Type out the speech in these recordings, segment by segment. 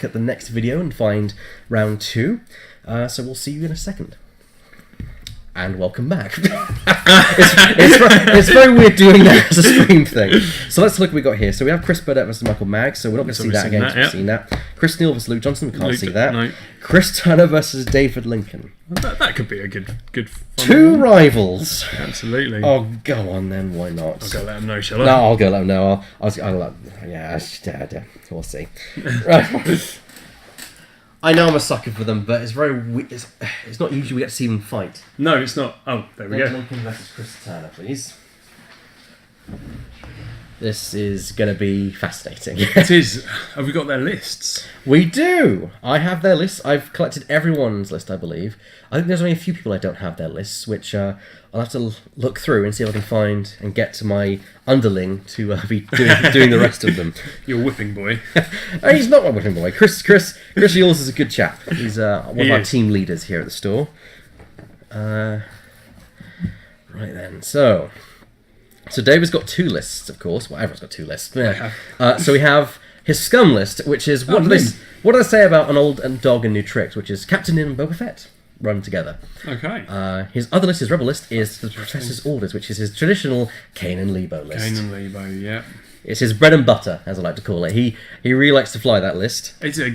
look at the next video and find round 2. So we'll see you in a second. And welcome back. it's very weird doing that as a stream thing. So let's look what we got here. So we have Chris Burdett versus Michael Magg. So we're not going to see that again. We've seen that. Chris Neal versus Luke Johnson. We can't see that. No. Chris Turner versus David Lincoln. That could be a good fun 2 rivals. Absolutely. Oh, go on then. Why not? I'll go let them know, shall I? No, I'll go let them know. We'll see. Right. I know I'm a sucker for them, but it's it's not usually we get to see them fight. No, it's not. Oh, there we go. Lincoln versus Chris Turner, please. This is going to be fascinating. It is. Have we got their lists? We do. I have their lists. I've collected everyone's list, I believe. I think there's only a few people I don't have their lists, which I'll have to look through and see if I can find and get to my underling to be doing the rest of them. Your whipping boy. He's not my whipping boy. Chris Yules is a good chap. He's one of our team leaders here at the store. Right then, so David's got 2 lists, of course. Well, everyone's got 2 lists. Yeah. So we have his scum list, which is what do they say about an old dog and new tricks, which is Captain Nim and Boba Fett run together. Okay. His other list, his rebel list, is the Professor's Orders, which is his traditional Kane and Lebo list. Kane and Lebo, yeah. It's his bread and butter, as I like to call it. He really likes to fly that list. It's a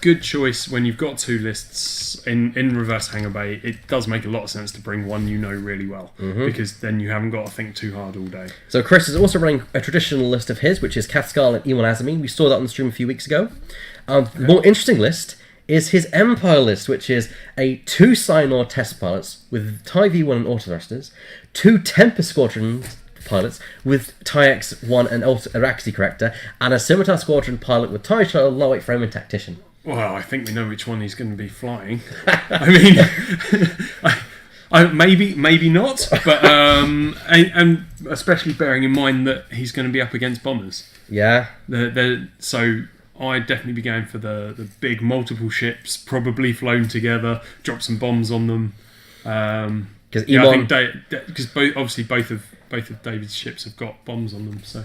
good choice when you've got 2 lists in reverse Hangar Bay. It does make a lot of sense to bring one you know really well, because then you haven't got to think too hard all day. So Chris is also running a traditional list of his, which is Kathskal and Iwan Azamine. We saw that on the stream a few weeks ago. More interesting list is his Empire list, which is a 2 Synor test pilots with TIE V1 and autothrusters, 2 Tempest Squadron pilots with TIE X1 and Araxi corrector, and a Scimitar Squadron pilot with TIE shuttle, lightweight frame and tactician. Well, I think we know which one he's going to be flying. I mean, maybe not, but and especially bearing in mind that he's going to be up against bombers. Yeah. So I'd definitely be going for the big multiple ships, probably flown together, drop some bombs on them. Because both of David's ships have got bombs on them, so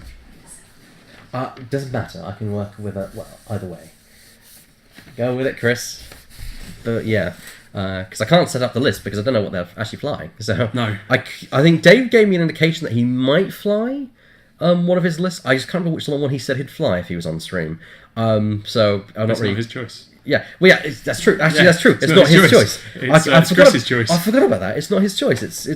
doesn't matter. I can work with it either way. Go with it, Chris. But yeah, because I can't set up the list because I don't know what they're actually flying. So no, I think Dave gave me an indication that he might fly one of his lists. I just can't remember which one he said he'd fly if he was on stream. So I'm not really not his choice. Yeah, well, yeah, that's true. Actually, that's true. It's not his choice. It's Chris's choice. I forgot about that. It's not his choice. It's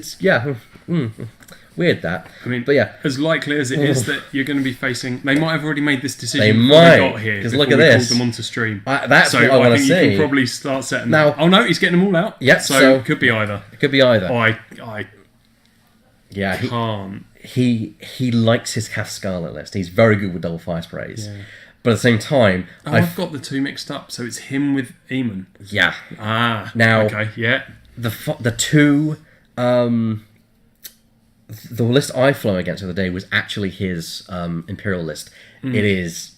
weird that. I mean, but yeah, as likely as it is that you're going to be facing, they might have already made this decision. They before might. They got here because look at this. Called them onto stream. That's so what I want to see. You can probably start setting now. Oh no, he's getting them all out. Yep. So it could be either. It could be either. I can't. He likes his Kathskal list. He's very good with double fire sprays. Yeah. But at the same time... I've got the 2 mixed up, so it's him with Eamon. Yeah. Now... Okay, yeah. The 2... the list I flew against the other day was actually his Imperial list. It is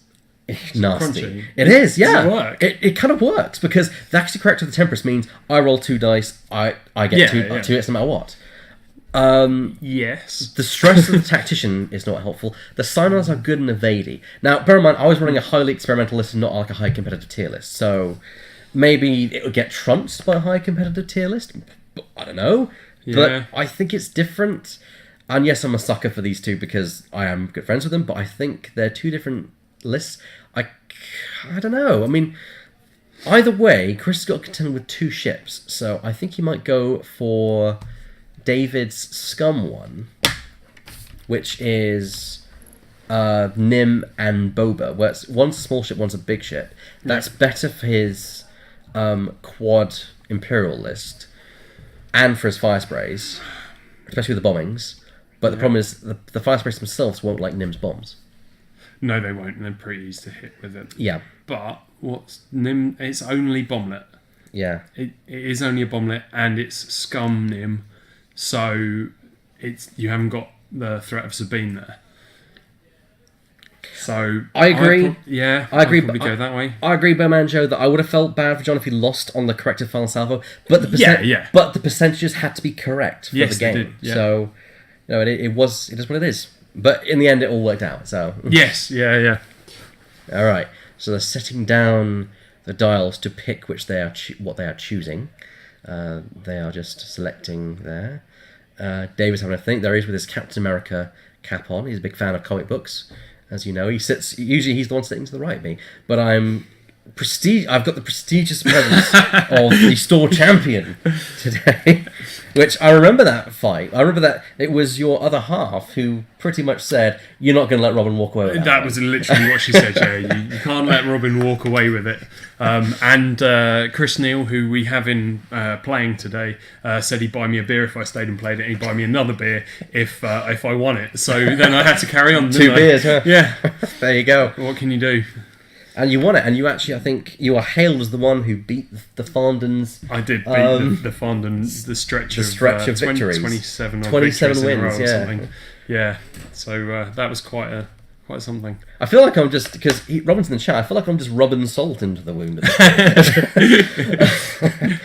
nasty. Crunchy. It is, yeah. Does it work? It kind of works, because the actually correct with the Tempest means I roll 2 dice, I get 2 hits no matter what. Yes. The stress of the tactician is not helpful. The Synars are good in evading. Now, bear in mind, I was running a highly experimental list and not like a high competitive tier list, so maybe it would get trumped by a high competitive tier list. I don't know. Yeah. But I think it's different. And yes, I'm a sucker for these 2 because I am good friends with them, but I think they're 2 different lists. I don't know. I mean, either way, Chris has got to contend with 2 ships, so I think he might go for David's scum one, which is Nim and Boba, where one's a small ship, one's a big ship. That's better for his quad Imperial list and for his fire sprays, especially with the bombings. But the problem is the fire sprays themselves won't like Nim's bombs. No, they won't. They're pretty easy to hit with it. Yeah. But what's Nim? It's only bomblet. Yeah. It is only a bomblet, and it's scum Nim. So you haven't got the threat of Sabine there. So I agree. I agree. But go that way. I agree, Bermanjo, that I would have felt bad for John if he lost on the corrected final salvo. But the but the percentages had to be correct for the game. They did, yeah. So it is what it is. But in the end, it all worked out. So yes, yeah. All right. So they're setting down the dials to pick which they are what they are choosing. They are just selecting there. David's having a think. There he is with his Captain America cap on. He's a big fan of comic books, as you know. He sits. Usually, he's the one sitting to the right of me. But I've got the prestigious presence of the store champion today. Which I remember that fight. I remember that it was your other half who pretty much said, "You're not going to let Robin walk away with that." That was literally what she said. Yeah, you can't let Robin walk away with it. And Chris Neal, who we have in playing today, said he'd buy me a beer if I stayed and played it, and he'd buy me another beer if I won it. So then I had to carry on. Two beers, huh? Yeah. There you go. What can you do? And you won it, and you actually, I think, you are hailed as the one who beat the Fondens. I did beat the Fondens, the stretch of victories. 27 wins, or something. Yeah, so that was quite something. I feel like I'm just, because Robin's in the chat, I feel like I'm just rubbing salt into the wound.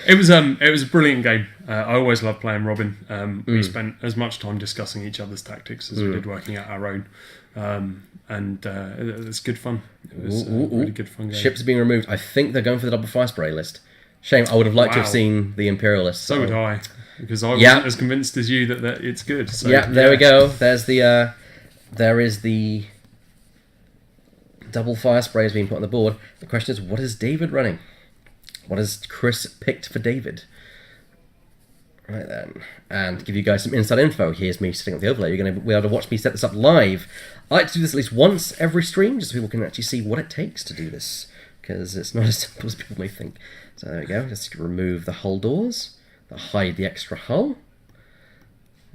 It was a brilliant game. I always love playing Robin. We spent as much time discussing each other's tactics as we did working out our own. And it's good fun. It was a really good fun game. Ships are being removed. I think they're going for the double fire spray list. Shame, I would have liked to have seen the Imperial list. So would I, because I wasn't as convinced as you that it's good. So, there we go. There's the there is the double fire sprays being put on the board. The question is, what is David running? What has Chris picked for David? Right then, and to give you guys some inside info, here's me setting up the overlay. You're going to be able to watch me set this up live. I like to do this at least once every stream, just so people can actually see what it takes to do this, because it's not as simple as people may think. So there we go, just remove the hull doors, hide the extra hull,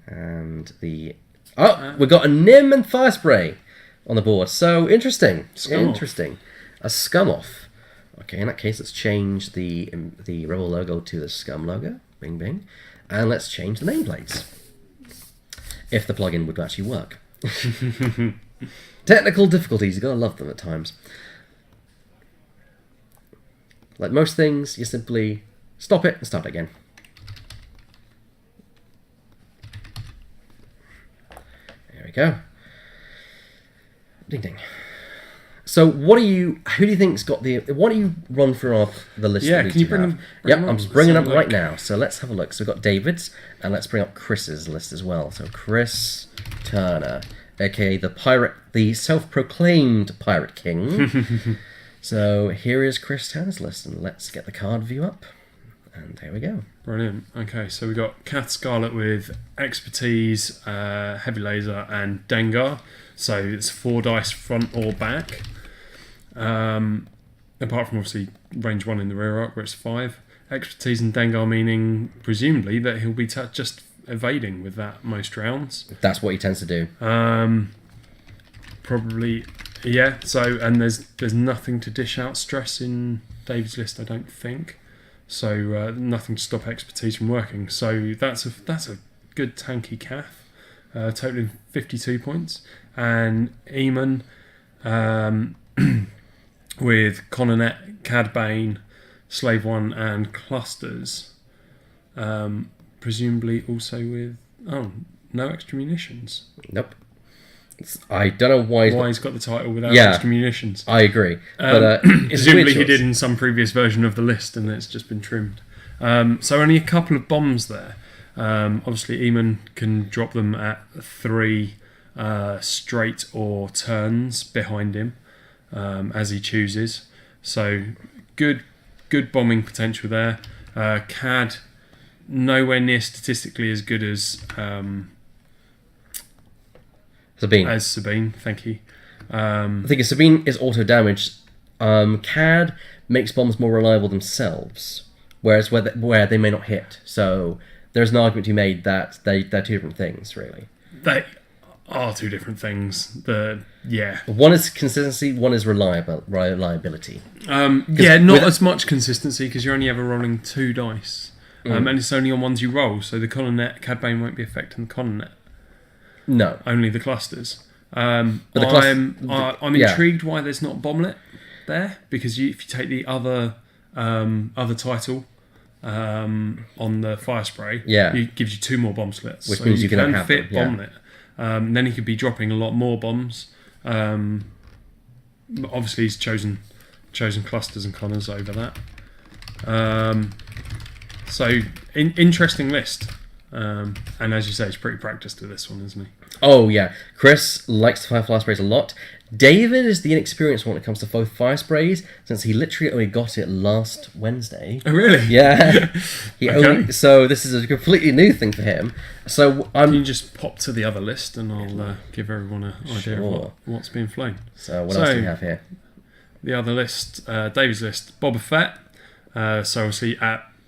and we've got a Nim and Fire Spray on the board, so interesting. A scum off. Okay, in that case, let's change the Rebel logo to the scum logo, bing bing. And let's change the nameplates. If the plugin would actually work. Technical difficulties, you've got to love them at times. Like most things, you simply stop it and start again. There we go. Ding ding. So who do you think's got why don't you run through the list? Yeah, can you bring them? Yep, I'm just bringing them up right now. So let's have a look. So we've got David's, and let's bring up Chris's list as well. So Chris Turner, aka the self-proclaimed Pirate King. So here is Chris Turner's list, and let's get the card view up. And there we go. Brilliant. Okay, so we got Kath Scarlet with expertise, heavy laser, and Dengar. So it's 4 dice front or back. Apart from obviously range 1 in the rear arc where it's 5. Expertise and Dengar meaning presumably that he'll be just evading with that most rounds. That's what he tends to do. Probably, yeah. So and there's nothing to dish out stress in David's list, I don't think. So nothing to stop expertise from working. So that's a good tanky calf, totaling 52 points. And Eamon with Coronet, Cad Bane, Slave 1 and Clusters. Presumably also with no extra munitions. Nope. I don't know why he's got the title without extra munitions. I agree. But presumably he did in some previous version of the list and it's just been trimmed. So only a couple of bombs there. Obviously Eamon can drop them at 3 straight or turns behind him as he chooses. So good bombing potential there. Cad nowhere near statistically as good as Sabine, thank you. I think Sabine is auto damage. Cad makes bombs more reliable themselves, whereas where they may not hit. So there's an argument to be made that they're two different things, really. They are two different things. One is consistency, one is reliability. Not as much consistency because you're only ever rolling 2 dice. And it's only on ones you roll, so the Coronet, Cad Bane won't be affecting the Coronet. No. Only the clusters. I'm intrigued why there's not bomblet there, because if you take the other title on the fire spray, it gives you 2 more bomb slits. Which means you can fit bomblet. Then he could be dropping a lot more bombs. Obviously he's chosen chosen clusters and Connors over that. So interesting list. And as you say, he's pretty practiced with this one, isn't he? Oh yeah, Chris likes to fire fire sprays a lot. David is the inexperienced one when it comes to both fire sprays, since he literally only got it last Wednesday. Oh really? Yeah. Okay. So this is a completely new thing for him. So Can you just pop to the other list and I'll give everyone an idea of what's being flown. So what else do we have here? The other list, David's list, Boba Fett. So obviously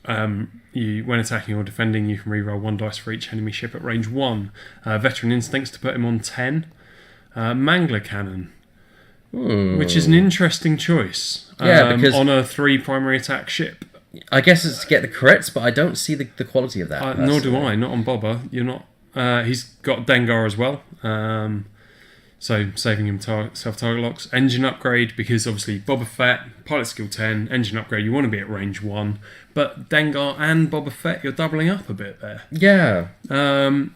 when attacking or defending, you can reroll 1 dice for each enemy ship at range 1. Veteran Instincts to put him on 10. Mangler Cannon, which is an interesting choice. Yeah, because on a 3 primary attack ship. I guess it's to get the crits, but I don't see the quality of that. Nor do I. Not on Boba. You're not. He's got Dengar as well. So saving him self-target locks. Engine upgrade, because obviously Boba Fett, pilot skill 10, engine upgrade, you want to be at range 1. But Dengar and Boba Fett, you're doubling up a bit there. Yeah.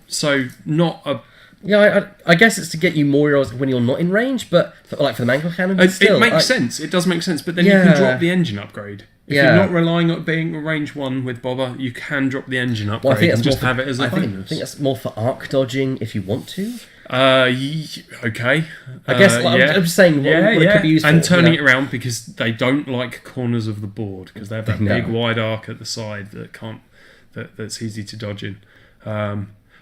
So not a... Yeah, I guess it's to get you more heroes when you're not in range, but for the Mangler Cannon, it makes sense. It does make sense, but then you can drop the engine upgrade. If you're not relying on being range 1 with Boba, you can drop the engine upgrade and just have it as a bonus. I think that's more for arc dodging if you want to. Okay. I guess I'm just saying what it could be used for. And turning it around, because they don't like corners of the board, because they have that big wide arc at the side that's easy to dodge in.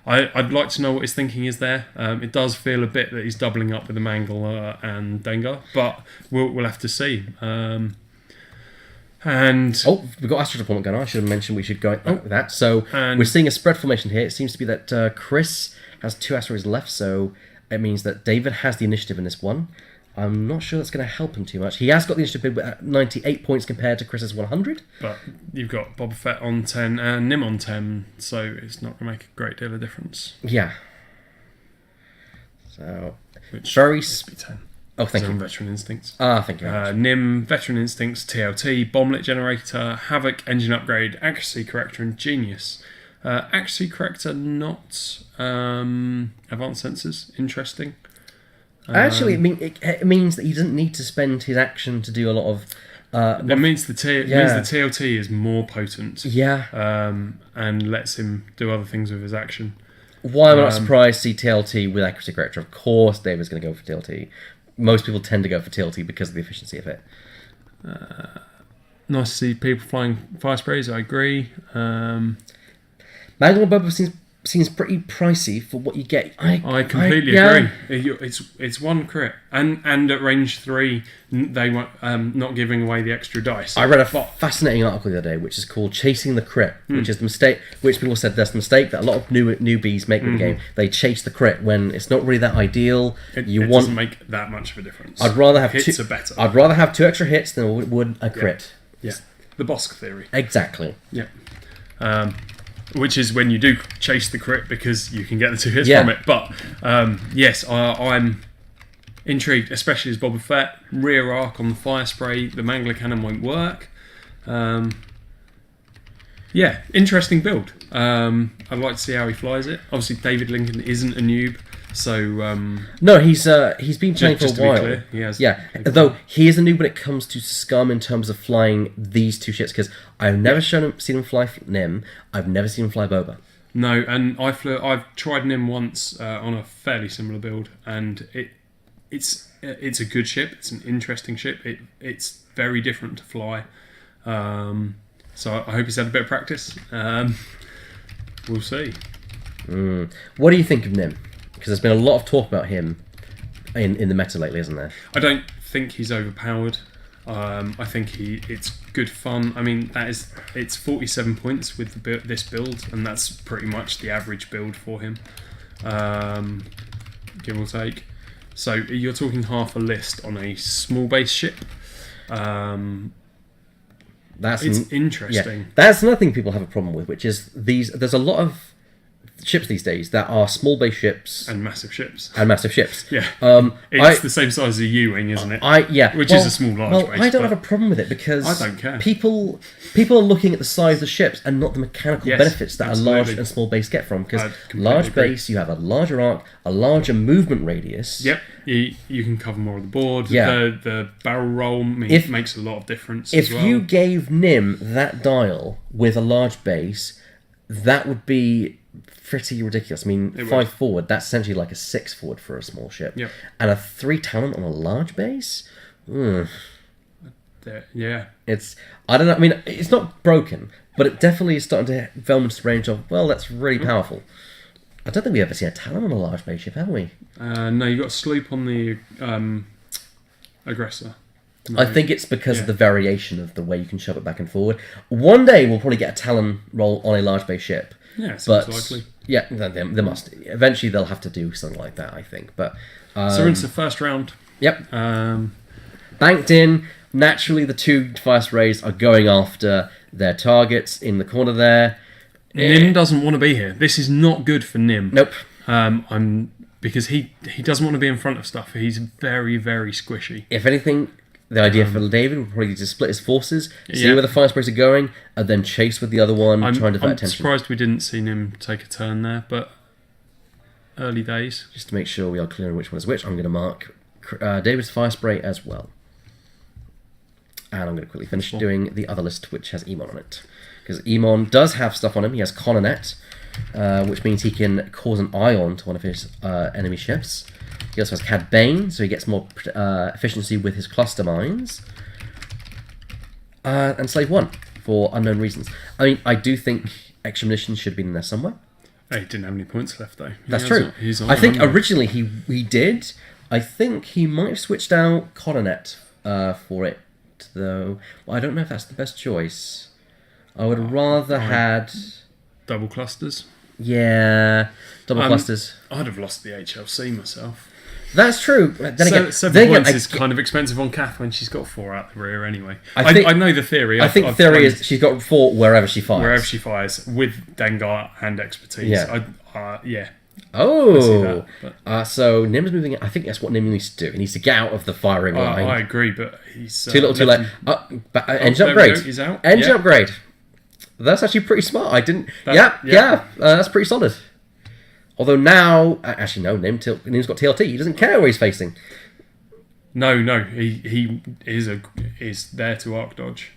I'd like to know what his thinking is there. It does feel a bit that he's doubling up with the Mangler and Dengar, but we'll have to see. And we've got Astro Deployment going on. I should have mentioned we should go with that. So we're seeing a spread formation here. It seems to be that Chris has 2 asteroids left, so it means that David has the initiative in this one. I'm not sure that's going to help him too much. He has got the initiative at 98 points compared to Chris's 100. But you've got Boba Fett on 10 and Nim on 10, so it's not going to make a great deal of difference. Yeah. So, Which very... must be 10. Oh, thank you. Veteran Instincts. Thank you very much. Nim, Veteran Instincts, TLT, Bomblet Generator, Havoc, Engine Upgrade, Accuracy Corrector, and Genius. Accuracy Corrector, not Advanced Sensors. Interesting. Actually, it means that he doesn't need to spend his action to do a lot of... It means the TLT is more potent. Yeah. And lets him do other things with his action. Why am I not surprised to see TLT with Accuracy Corrector? Of course David's going to go for TLT. Most people tend to go for TLT because of the efficiency of it. Nice to see people flying fire sprays, I agree. Mangler Boba seems pretty pricey for what you get. I completely agree. It's 1 crit, and at range 3 they want not giving away the extra dice. I read a fascinating article the other day, which is called "Chasing the Crit," which is the mistake. Which people said that's the mistake that a lot of newbies make with the game. They chase the crit when it's not really that ideal. It doesn't make that much of a difference. I'd rather have hits are better. I'd rather have 2 extra hits than I would a crit. Yeah, the Bosk theory. Exactly. Yeah. Which is when you do chase the crit because you can get the 2 hits from it. But yes, I'm intrigued, especially as Boba Fett. Rear arc on the fire spray, the Mangler Cannon won't work. Interesting build. I'd like to see how he flies it. Obviously, David Lincoln isn't a noob, so no, he's been playing for a while. Clear, he has. Yeah, though he is a noob when it comes to Scum in terms of flying these 2 ships, because I've never seen him fly Nim. I've never seen him fly Boba. No, and I've tried Nim once on a fairly similar build, and it's a good ship. It's an interesting ship. It's very different to fly. So I hope he's had a bit of practice. We'll see. What do you think of Nim? Because there's been a lot of talk about him in the meta lately, isn't there? I don't think he's overpowered. I think it's good fun. I mean, it's 47 points with this build, and that's pretty much the average build for him, give or take. So you're talking half a list on a small base ship. It's interesting. Yeah, that's another thing people have a problem with, which is there's a lot of ships these days that are small base ships And massive ships. and massive ships. Yeah. Um, It's the same size as a U-wing, isn't it? Which is a small large base. I don't have a problem with it because I don't care. People are looking at the size of the ships and not the mechanical Yes, benefits that a large absolutely. and small base get from. Because I completely large agree. base, you have a larger arc, a larger movement radius. Yep, you can cover more of the board. Yeah. The barrel roll makes a lot of difference If as well. you gave Nim that dial with a large base, that would be pretty ridiculous. I mean, It 5 would. forward, that's essentially like a 6 forward for a small ship. Yep. And a 3 talent on a large base? Yeah. It's, I don't know, I mean, it's not broken, but it definitely is starting to film into the range of, well, that's really powerful. I don't think we've ever seen a talent on a large base ship, have we? No, you've got sloop on the aggressor. No. I think it's because of the variation of the way you can shove it back and forward. One day we'll probably get a talon roll on a large base ship. Yeah, seems But likely. yeah, they must. Eventually, they'll have to do something like that, I think. But So we're into the first round. yep, Um, banked in. Naturally, the 2 fast rays are going after their targets in the corner there. Nim doesn't want to be here. This is not good for Nim. Nope. Because he doesn't want to be in front of stuff. He's very, very squishy. If anything, the idea for David would probably be to split his forces, see Yeah. where the fast rays are going, and then chase with the other one, try and divert I'm attention. surprised we didn't see Nim take a turn there, but early days. Just to make sure we are clear on which one is which, I'm going to mark David's fire spray as well. And I'm going to quickly finish doing the other list, which has Emon on it. Because Emon does have stuff on him. He has Coronet, which means he can cause an ion to one of his enemy ships. He also has Cad Bane, so he gets more efficiency with his cluster mines. And Slave 1, for unknown reasons. I mean, I do think extra munitions should have been in there somewhere. He didn't have any points left, though. That's true. He's on I think 100. originally he did. I think he might have switched out Coronet for it, though. Well, I don't know if that's the best choice. I would rather had... Double clusters. Yeah, double clusters. I'd have lost the HLC myself. That's true. Then again, 7 points is kind of expensive on Kath when she's got 4 out the rear anyway. I know the theory. I think the theory is she's got 4 wherever she fires. Wherever she fires, with Dengar and expertise. Yeah. Yeah. Oh, that, so Nim's moving. I think that's what Nim needs to do. He needs to get out of the firing line. I agree, but he's Too little, too late. Engine there we upgrade. go, he's out. Engine Yeah. upgrade. That's actually pretty smart. I didn't. Yeah. That's pretty solid. Although now, actually no, Nim's got TLT. He doesn't care where he's facing. No, he is there to arc dodge.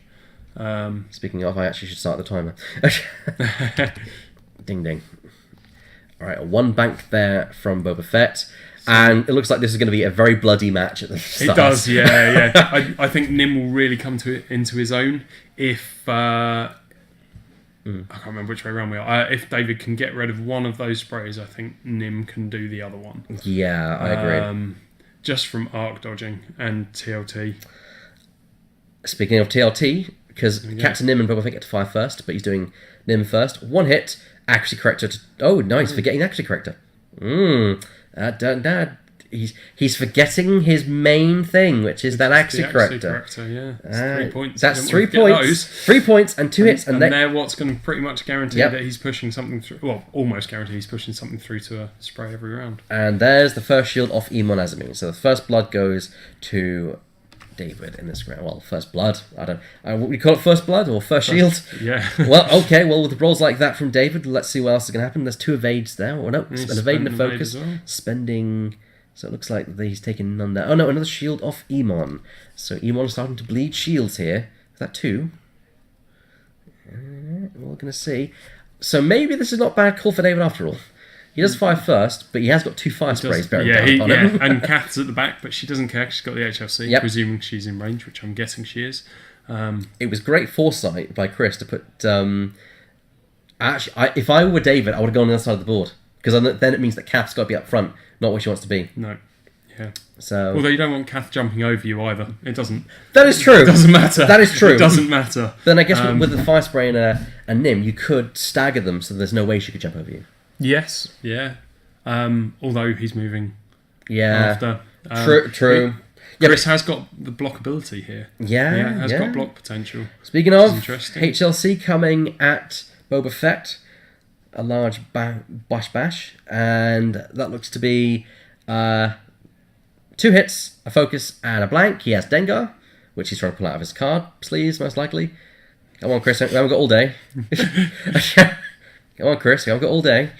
Speaking of, I actually should start the timer. Ding ding. All right, 1 bank there from Boba Fett, and it looks like this is going to be a very bloody match at the start. It does, yeah. I think Nim will really come into his own if I can't remember which way around we are. If David can get rid of one of those sprays, I think Nim can do the other one. Yeah, I agree. Just from arc dodging and TLT. Speaking of TLT, because Captain Nim and Boba Fett get to fire first, but he's doing Nim first. 1 hit, accuracy corrector. Oh, nice, forgetting accuracy corrector. He's forgetting his main thing, which is that accuracy corrector. Yeah, it's 3 points. That's 3 points. 3 points and 2 hits, and they're what's going to pretty much guarantee Yep. that he's pushing something through. Well, almost guarantee he's pushing something through to a spray every round. And there's the first shield off Emon Azamine. So the first blood goes to David in this round. Well, first blood. I don't. What we call it, first blood or first shield? Yeah. Well, okay. Well, with rolls like that from David, let's see what else is going to happen. There's 2 evades there. Or no, an evade and a focus. Well. Spending. So it looks like he's taken none there. Oh no, another shield off Emon. So Emon's starting to bleed shields here. Is that 2? We're going to see. So maybe this is not a bad call for David after all. He does fire first, but he has got 2 fire sprays bearing down on him. And Kath's at the back, but she doesn't care. She's got the HLC, Yep. presuming she's in range, which I'm guessing she is. It was great foresight by Chris to put... actually, if I were David, I would have gone on the other side of the board. Because then it means that Kath's got to be up front, not where she wants to be. No. Yeah. So... Although you don't want Kath jumping over you either. It doesn't... That is true. It doesn't matter. That is true. It doesn't matter. Then I guess with the fire spray and a Nim, you could stagger them so there's no way she could jump over you. Yes. Yeah. Although he's moving Yeah. after. True. Chris has got the block ability here. Yeah. Has got block potential. Speaking of, interesting. HLC coming at Boba Fett. a large bash, and that looks to be 2 hits, a focus, and a blank. He has Dengar, which he's trying to pull out of his card sleeves, most likely. Come on, Chris, we haven't got all day. Come on, Chris, we haven't got all day.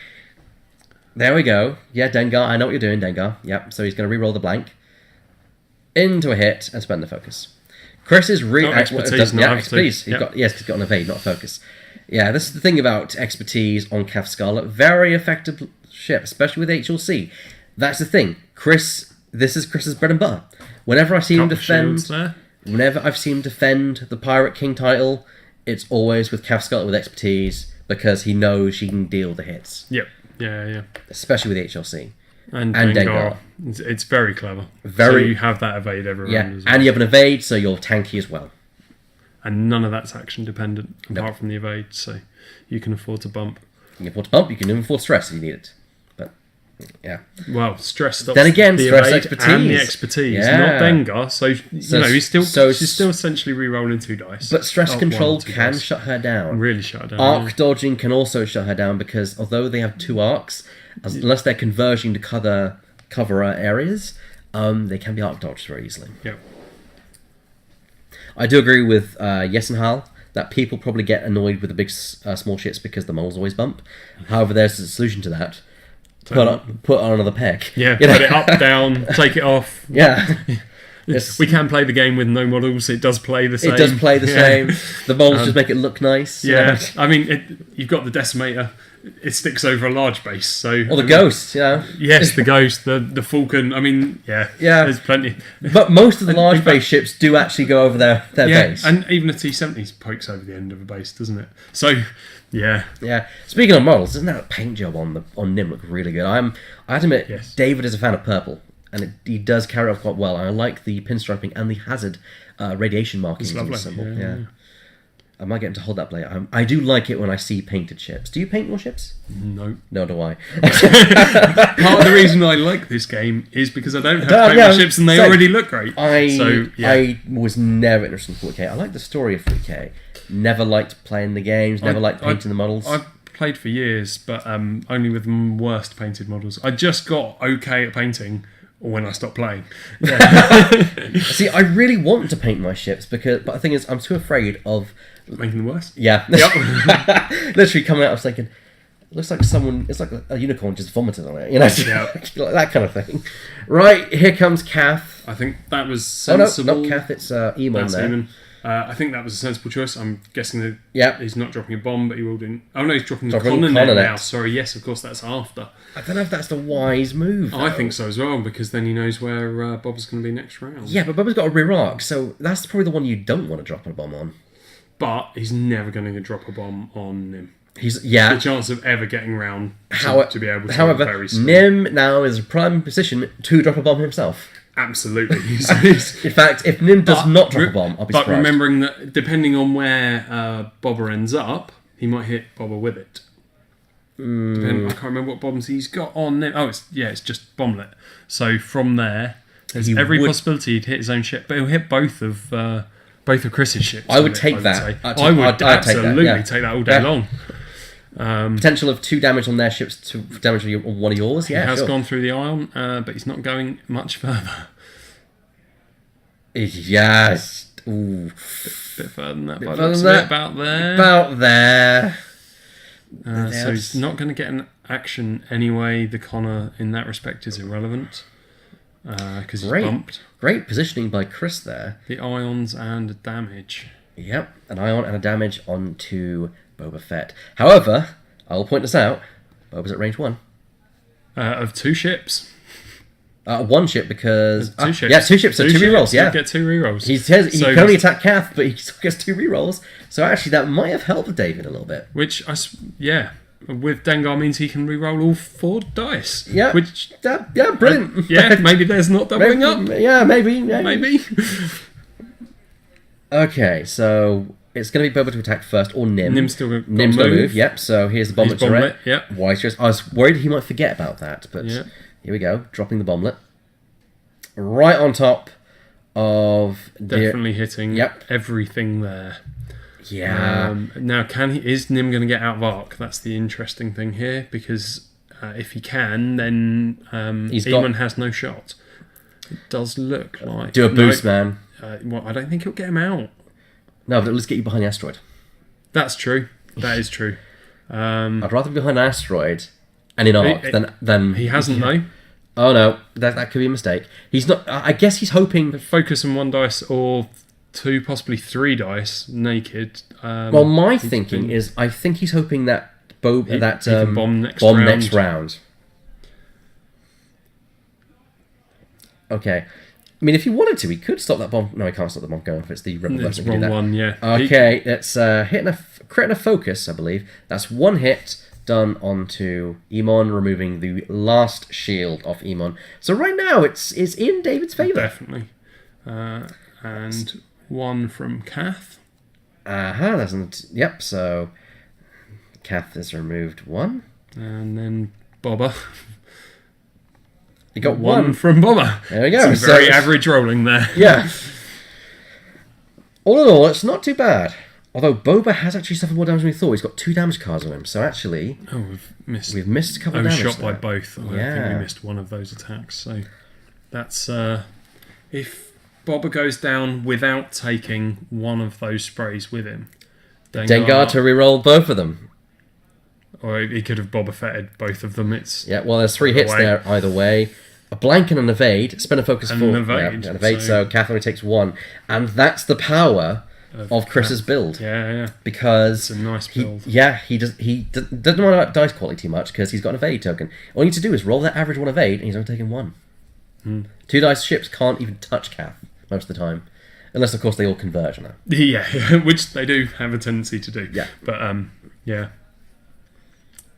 There we go. Yeah, Dengar, I know what you're doing, Dengar. Yep, so he's going to re-roll the blank into a hit and spend the focus. Chris is really... expertise, expertise. He's got an evade, not a focus. Yeah, this is the thing about expertise on Cath Scarlet. Very effective ship, especially with HLC. That's the thing. This is Chris's bread and butter. Whenever I see him defend the Pirate King title, it's always with Cath Scarlet with expertise because he knows she can deal the hits. Yep. Yeah. Especially with HLC. And Dengar. It's very clever. So you have that evade every round as well. And you have an evade, so you're tanky as well. And none of that's action dependent, apart from the evade, so you can afford to bump. You can afford to bump, you can even afford stress if you need it. But, yeah. Well, stress stops then again, the stress evade expertise. and the expertise, not Dengar, so she's still essentially re-rolling 2 dice. But stress control can shut her down. Really shut her down. Arc dodging can also shut her down because although they have 2 arcs, unless they're converging to cover areas, they can be arc dodged very easily. Yeah. I do agree with Yesenhal that people probably get annoyed with the big small ships because the moles always bump. However, there's a solution to that. Put on another peg. Yeah, put it up, down, take it off. Yeah. We can play the game with no models. It does play the same. It does play the same. The moles just make it look nice. Yeah. I mean, you've got the Decimator. It sticks over a large base, so... Or the Ghost, yeah. Yes, the Ghost, the Falcon, I mean, yeah, there's plenty. But most of the large base ships do actually go over their base. And even the T-70 pokes over the end of a base, doesn't it? So, yeah. Yeah. Speaking of models, doesn't that paint job on Nim look really good? I have to admit, David is a fan of purple, and he does carry off quite well. I like the pinstriping and the hazard radiation markings on the symbol. Yeah. I might get him to hold that blade. I do like it when I see painted ships. Do you paint your ships? No. No, do I. Part of the reason I like this game is because I don't have to paint my ships and they already look great. I was never interested in 40k. I like the story of 40k. Never liked playing the games. Never liked painting the models. I've played for years, but only with the worst painted models. I just got okay at painting when I stopped playing. See, I really want to paint my ships but the thing is, I'm too afraid of making them worse. Yeah. Yep. Literally coming out, I was thinking, it looks like it's like a unicorn just vomited on it, you know, like that kind of thing. Right, here comes Cath. I think that was sensible. Oh no, not Cath, it's Emon there. Emon. I think that was a sensible choice. I'm guessing that he's not dropping a bomb, but he will do. Oh no, he's dropping the Coronet now. Sorry, yes, of course, that's after. I don't know if that's the wise move, though. I think so as well, because then he knows where Bob's going to be next round. Yeah, but Bob's got a rear arc, so that's probably the one you don't want to drop a bomb on. But he's never going to drop a bomb on Nim. The chance of ever getting round to be able to. However, very small. Nim now is in prime position to drop a bomb himself. Absolutely. In fact, if Nim does not drop a bomb, I'll be surprised. But remembering that depending on where Bobber ends up, he might hit Bobber with it. I can't remember what bombs he's got on Nim. Oh, it's just bomblet. So from there, there's every possibility he'd hit his own ship, but he'll hit both of Chris's ships. I would take that. I would absolutely take that all day long. Potential of 2 damage on their ships to damage on one of yours. Yeah, he has gone through the ion, but he's not going much further. Yes. Ooh. Bit further than that. About there. About there. So he's not going to get an action anyway. The Connor in that respect is irrelevant because he's bumped. Great positioning by Chris there. The ions and damage. Yep, an ion and a damage onto Boba Fett. However, I will point this out. Boba's at range 1. Of 2 ships. 1 ship because... 2 ships. Yeah, 2 ships, so 2 rerolls, yeah. Get 2 rerolls. He can only attack Cath, but he still gets 2 rerolls. So actually that might have helped David a little bit. With Dengar means he can reroll all 4 dice. Yeah. Brilliant. Maybe there's not doubling up. Yeah, maybe. Maybe. Okay, so it's going to be Boba to attack first, or Nim. Nim's going to move. Yep, so here's the bomblet turret. Yep. Wise choice. I was worried he might forget about that, but here we go. Dropping the bomblet. Right on top of... Definitely hitting everything there. Yeah. Now, is Nim going to get out of arc? That's the interesting thing here, because if he can, then Eamon has no shot. It does look like... Do a boost, man. Well, I don't think he'll get him out. No, but let's get you behind the asteroid. That's true. That is true. I'd rather be behind an asteroid and in arc than... He hasn't, though. Oh, no. That could be a mistake. He's not... I guess he's hoping... Focus on 1 dice or 2, possibly 3 dice, naked. Well, my thinking is I think he's hoping that he can bomb next round. Okay. I mean, if he wanted to, he could stop that bomb. No, he can't stop the bomb going if it's the rebel It's version. wrong one, yeah. Okay, it's hitting a crit and a focus, I believe. That's 1 hit done onto Emon, removing the last shield off Emon. So right now, it's in David's favour. Definitely. And 1 from Kath. Doesn't... Yep, so... Kath has removed 1. And then Bobber. You got 1 from Bobber. There we go. Some very average rolling there. Yeah. All in all, it's not too bad. Although Boba has actually suffered more damage than we thought. He's got 2 damage cards on him. So actually... Oh, we've missed a couple of damage. I was shot by there. both. I think we missed 1 of those attacks. So that's... if Bobber goes down without taking 1 of those sprays with him... Dengar to reroll both of them. Or he could have Boba Fetted both of them. Yeah, well, there's 3 hits there either way. A blank and an evade. Spend a focus and 4. An evade. An evade, so Kath only takes 1. And that's the power of Chris's build. Yeah. Because it's a nice build. He doesn't worry about dice quality too much because he's got an evade token. All you need to do is roll that average 1 evade and he's only taking 1. 2 dice ships can't even touch Kath most of the time. Unless, of course, they all converge on that. Yeah, which they do have a tendency to do. Yeah. But, yeah.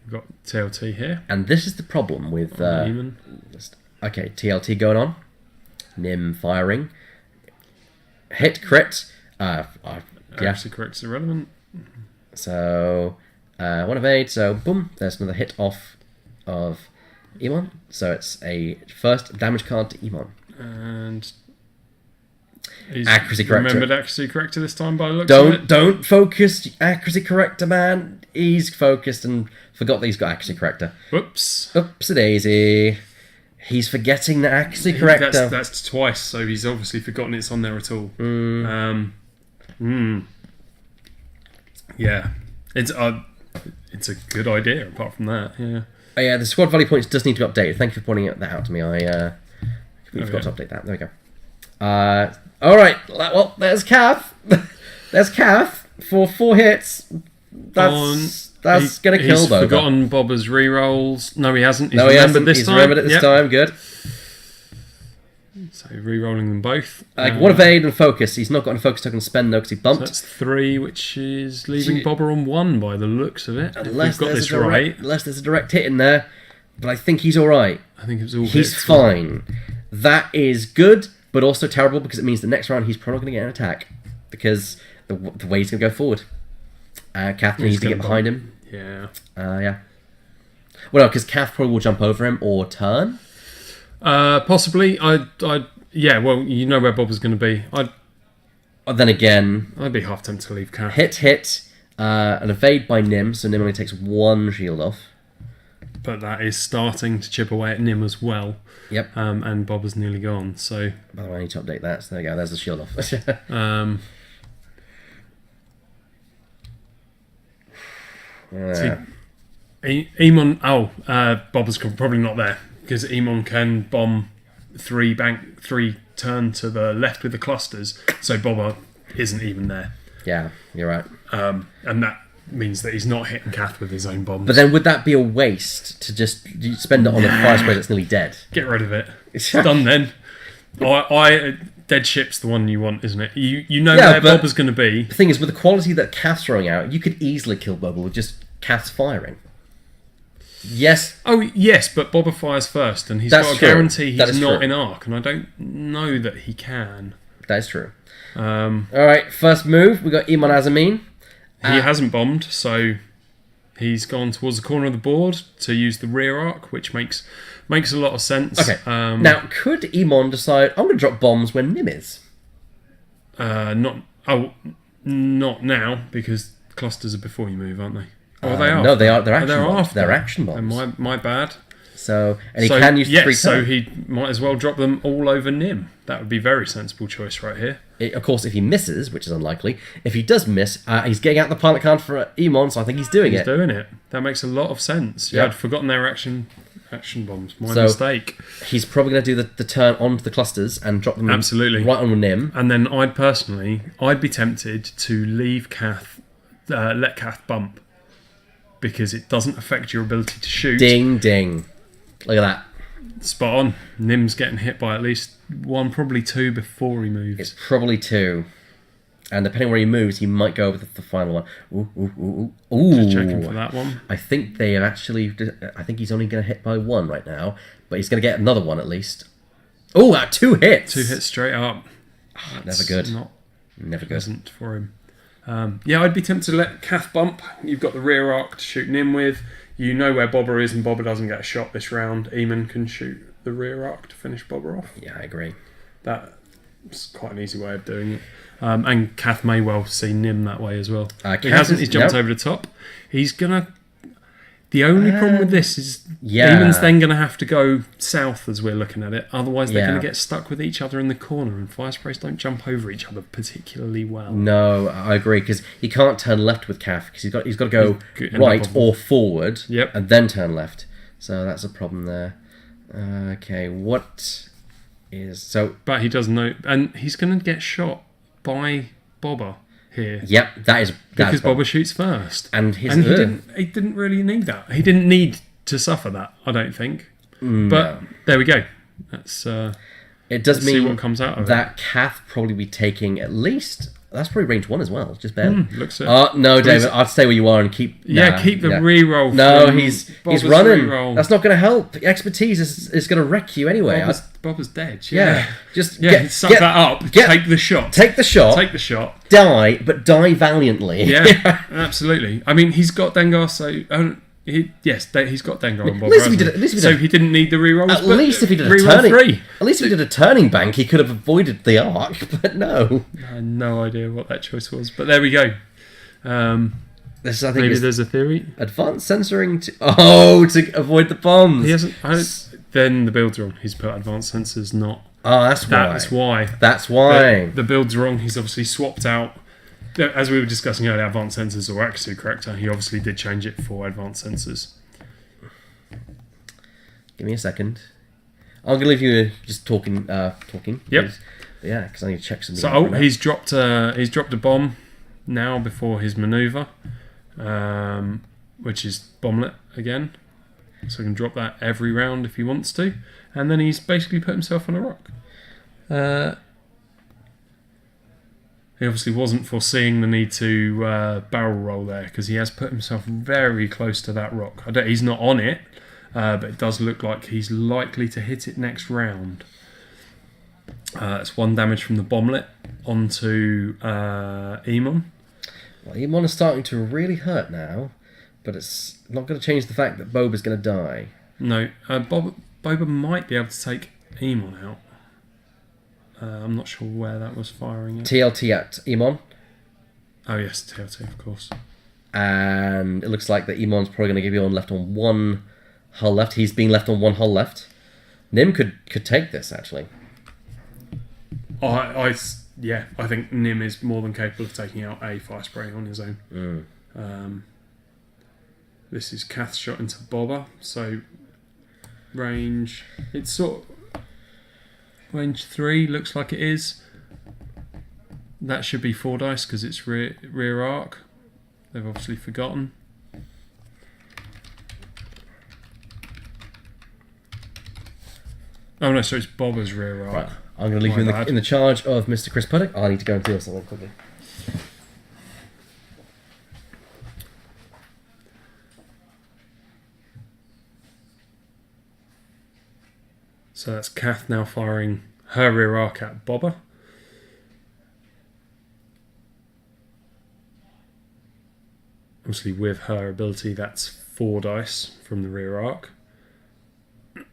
We've got TLT here. And this is the problem with... okay, TLT going on. Nim firing. Hit, crit. Accuracy crit's irrelevant. So, 1 evade. So, boom. There's another hit off of Emon. So it's a first damage card to Emon. And... accuracy corrector. Remembered accuracy corrector this time by the looks of it. Don't focus accuracy corrector, man. He's focused and forgot that he's got accuracy corrector. Whoops. Oopsie-daisy. He's forgetting the accuracy corrector. That's twice, so he's obviously forgotten it's on there at all. Yeah. It's a good idea, apart from that, yeah. Oh, yeah, the squad value points does need to be updated. Thank you for pointing that out to me. I completely forgot to update that. There we go. Alright, well, there's Kath. There's Kath for 4 hits. That's going to kill Boba. He's forgotten Bobber's rerolls. No, he hasn't. He's remembered this time. He's remembered it this time. Good. So rerolling them both. 1 evade and focus. He's not got any focus token to spend though because he bumped. So that's 3, which is leaving Bobber on 1 by the looks of it. Unless got this right. Unless there's a direct hit in there. But I think he's alright. I think it was all He's hits. fine. That is good, but also terrible because it means the next round he's probably going to get an attack. Because the way he's going to go forward. Kath needs to get behind him. Yeah. Yeah. Well, no, because Kath probably will jump over him or turn. Possibly. Yeah, well, you know where Bob was going to be. Then again... I'd be half tempted to leave Kath. Hit. An evade by Nim, so Nim only takes 1 shield off. But that is starting to chip away at Nim as well. Yep. And Bob is nearly gone, so... By the way, I need to update that, so there you go, there's the shield off. Emon... Bobber's probably not there, because Emon can bomb 3 turn to the left with the clusters, so Bobber isn't even there. Yeah, you're right. And that means that he's not hitting Kath with his own bombs. But then would that be a waste to just spend it on a fire spray that's nearly dead? Get rid of it. It's done then. Dead ship's the one you want, isn't it? You know where Bobber's going to be. The thing is, with the quality that Kath's throwing out, you could easily kill Bobber with just Kath's firing. Yes. Oh, yes, but Bobber fires first, and he's got a guarantee he's not in arc, and I don't know that he can. That is true. Alright, first move, we got Emon Azamin. He hasn't bombed, so he's gone towards the corner of the board to use the rear arc, which makes a lot of sense. Okay. Now, could Emon decide, I'm going to drop bombs when Nim is? No, Not now, because clusters are before you move, aren't they? Or are they after? No, they are. They're Oh, action bombs. after. They're action And bombs. my bad. So, and he can use 3 so turns. he might as well drop them all over Nim. That would be a very sensible choice right here. Of course, if he misses, which is unlikely, if he does miss, he's getting out the pilot card for Emon, so I think he's doing He's it. doing it. That makes a lot of sense. Yeah, Yep. I'd forgotten their action bombs. My So- mistake. He's probably going to do the turn onto the clusters and drop them Absolutely. right on Nim. And then I'd be tempted to leave Kath, let Kath bump, because it doesn't affect your ability to shoot. Ding, ding. Look at that. Spot on. Nim's getting hit by at least 1, probably 2 before he moves. It's probably 2. And depending where he moves, he might go over the final one. Ooh. Just checking for that one. I think they have actually... I think he's only going to hit by 1 right now. But he's going to get another one at least. Oh, 2 hits! 2 hits straight up. Never good. Not Never good. pleasant for him. I'd be tempted to let Kath bump. You've got the rear arc to shoot Nim with. You know where Bobber is, and Bobber doesn't get a shot this round. Eamon can shoot the rear arc to finish Bobber off. Yeah, I agree. That's quite an easy way of doing it. And Kath may well see Nim that way as well. He Kath hasn't. is- He's jumped nope. over the top. He's gonna. The only problem with this is yeah. Eamon's then going to have to go south as we're looking at it. Otherwise, they're Yeah. going to get stuck with each other in the corner, and fire sprays don't jump over each other particularly well. No, I agree, because he can't turn left with Kath, because he's got to go Good- right or forward, Yep. and then turn left. So that's a problem there. Okay, what is... So, But he does know, and he's going to get shot by Bobber here. yep, that is... Because Bobber shoots first. And his... And he didn't really need that. He didn't need to suffer that, I don't think. But there we go. That's it does let's see mean what comes out of it. that Kath probably be taking at least... That's probably range 1 as well, just barely. Looks it. No, David, I'd stay where you are and keep... Keep the reroll. No, from he's Bobber's running. reroll. That's not going to help. Expertise is going to wreck you anyway. Bobber's dead. Yeah, just Suck that up. Take the shot. Take the shot. Take the shot. Die, but die valiantly. Yeah, absolutely. I mean, he's got Dengar, so he's got Dengar on Bobber. At least if he hasn't did- at least if he so did- he didn't need the rerolls. At least if he did a reroll turning, 3. at least if he did a turning bank, he could have avoided the arc. But no, I had no idea what that choice was, but there we go. this I think Maybe is there's a theory. advanced censoring to to avoid the bombs. He hasn't. Then the build's wrong. He's put advanced sensors, not. Oh, that's why. That's why. That's why. The build's wrong. He's obviously swapped out. As we were discussing earlier, advanced sensors or accuracy corrector. He obviously did change it for advanced sensors. Give me a second. I'm gonna leave you just talking. Talking. Yep. Yeah, because I need to check something. So he's dropped a bomb now before his manoeuvre, which is bomblet again. So he can drop that every round if he wants to, and then he's basically put himself on a rock. He obviously wasn't foreseeing the need to barrel roll there, because he has put himself very close to that rock. He's not on it, but it does look like he's likely to hit it next round. That's 1 damage from the bomblet onto Emon. Well, Emon is starting to really hurt now, but it's not going to change the fact that Boba's going to die. No, Boba might be able to take Emon out. I'm not sure where that was firing at. TLT at Emon, Oh yes, TLT, of course. and it looks like that Emon's probably going to give you on left on 1 hull left. He's being left on 1 hull left. Nim could take this actually. I think Nim is more than capable of taking out a fire spray on his own. This is Kath's shot into Bobber, so range. It's sort of range 3 looks like it is. That should be 4 dice because it's rear arc. They've obviously forgotten. Oh no, so it's Bobber's rear arc. Right, I'm going to leave you in the charge of Mr. Chris Puttock. I need to go and deal something quickly. So that's Kath now firing her rear arc at Bobber. Obviously with her ability that's 4 dice from the rear arc.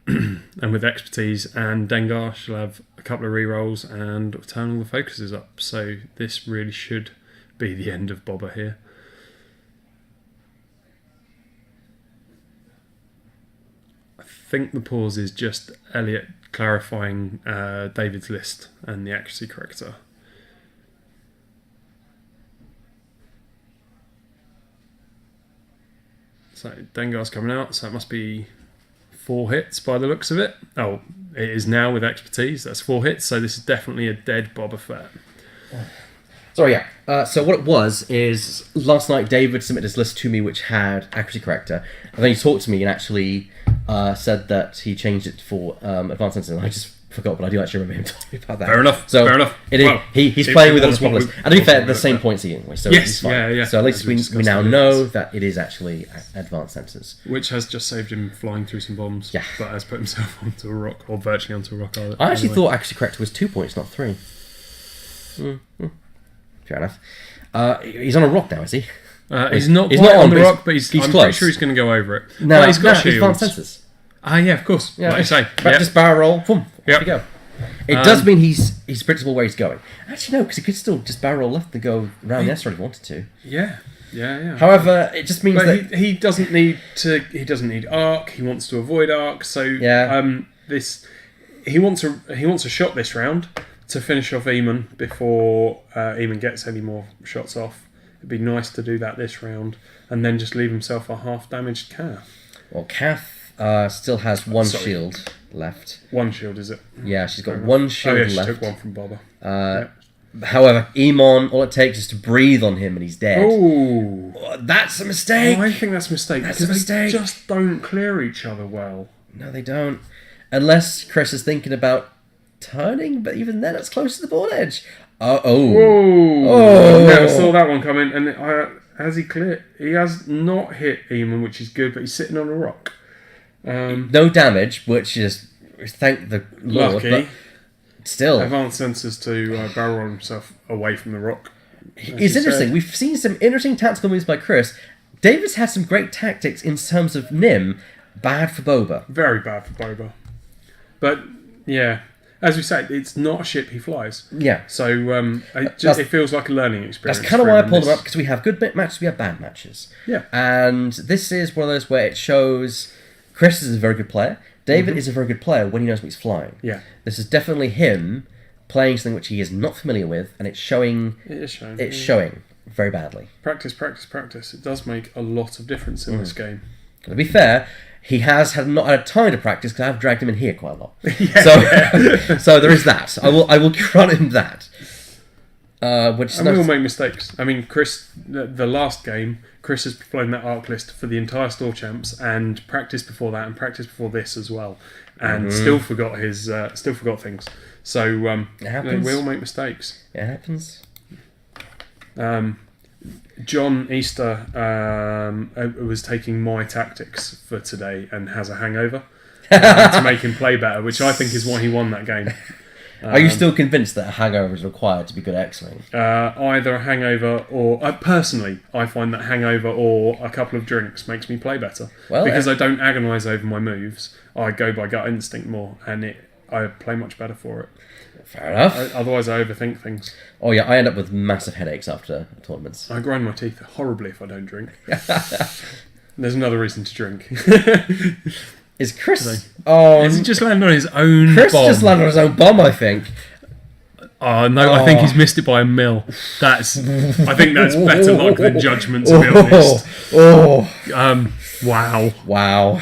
And with expertise and Dengar she'll have a couple of rerolls and turn all the focuses up. So this really should be the end of Bobber here. I think the pause is just Elliot clarifying David's list and the accuracy corrector. So Dengar's coming out, so it must be 4 hits by the looks of it. Oh, it is now with expertise. That's 4 hits, so this is definitely a dead Boba Fett. Sorry, yeah. So what it was is last night David submitted his list to me, which had accuracy corrector, and then he talked to me and actually said that he changed it for advanced sensors. And I just forgot, but I do actually remember him talking about that. Fair enough. So fair enough. Well, he's playing with us properly. And to be fair, the same points anyway. So yes, he's fine. yeah. So at least we now know that it is actually advanced sensors, which has just saved him flying through some bombs. Yeah, but has put himself onto a rock, or virtually onto a rock. I actually thought accuracy corrector was 2 points, not 3. Fair enough. He's on a rock now, is he? He's not on the rock, but I'm close. pretty sure he's going to go over it. No, but he's got shields. Advanced sensors. Yeah, of course. Yeah, like you say. Just barrel roll, boom, off you go. It does mean he's predictable where he's going. Actually, no, because he could still just barrel roll left and go around the asteroid if he wanted to. Yeah. However, it just means that he doesn't need to. He doesn't need arc. He wants to avoid arc. So he wants a shot this round to finish off Eamon before Eamon gets any more shots off. It'd be nice to do that this round and then just leave himself a half damaged Kath. Well, Kath still has one shield left. 1 shield, is it? Yeah, she's got 1 shield she left. took 1 from Bobber. However, Eamon, all it takes is to breathe on him and he's dead. Oh, that's a mistake. I think that's a mistake. That's because a mistake. They just don't clear each other well. No, they don't. Unless Chris is thinking about turning, but even then it's close to the board edge. Whoa! Never saw that one coming. And has he cleared? He has not hit Eamon, which is good, but he's sitting on a rock. No damage, which is thank the Lord. Lucky. But still, advanced sensors to barrel roll himself away from the rock. It's interesting. We've seen some interesting tactical moves by Chris. David's had some great tactics in terms of Nim. Bad for Boba. Very bad for Boba. But yeah, as we say, it's not a ship he flies. Yeah. So it feels like a learning experience. That's kind of why I pulled him up, because we have good matches, we have bad matches. Yeah. And this is one of those where it shows Chris is a very good player. David is a very good player when he knows what he's flying. Yeah. This is definitely him playing something which he is not familiar with, and it's showing. It is showing. It's showing very badly. Practice. It does make a lot of difference in this game. To be fair, he has not had time to practice because I've dragged him in here quite a lot. So there is that. I will grant him that. And we all make mistakes. I mean, Chris, the last game, Chris has flown that arc list for the entire store champs and practiced before that and practiced before this as well, and still forgot things. So it happens. we all make mistakes. It happens. John Easter was taking my tactics for today and has a hangover to make him play better, which I think is why he won that game. Are you still convinced that a hangover is required to be good at X-Wing? Either a hangover or... personally, I find that hangover or a couple of drinks makes me play better. Because I don't agonise over my moves. I go by gut instinct more, and I play much better for it. Fair enough. Otherwise, I overthink things. Oh yeah, I end up with massive headaches after tournaments. I grind my teeth horribly if I don't drink. There's another reason to drink. Is Chris... Is he just landed on his own Chris bomb? just landed on his own bomb, I think. Oh, no, I think he's missed it by a mil. I think that's better luck than judgment, to be honest. Wow.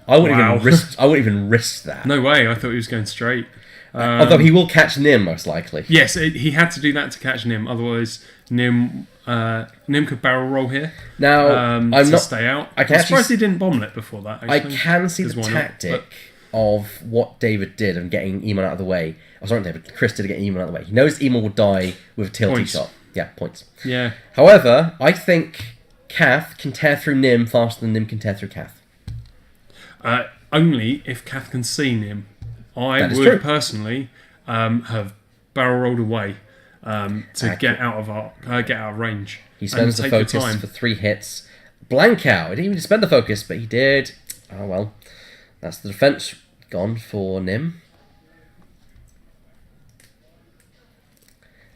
I wouldn't even risk that. No way, I thought he was going straight. Although he will catch Nim, most likely. Yes, he had to do that to catch Nim. Otherwise, Nim could barrel roll here. Now, I'm not stay out. I'm surprised he didn't bomblet before that. I can see the tactic of what David did and getting Eamon out of the way. Oh, sorry, David. Chris did to get Eamon out of the way. He knows Eamon will die with a tilty shot. Yeah, points. Yeah. However, I think Kath can tear through Nim faster than Nim can tear through Kath. Only if Kath can see Nim. I would personally have barrel rolled away to get out of range. He spends the focus for 3 hits. Blank out. He didn't even spend the focus, but he did. Oh well. That's the defense gone for Nim.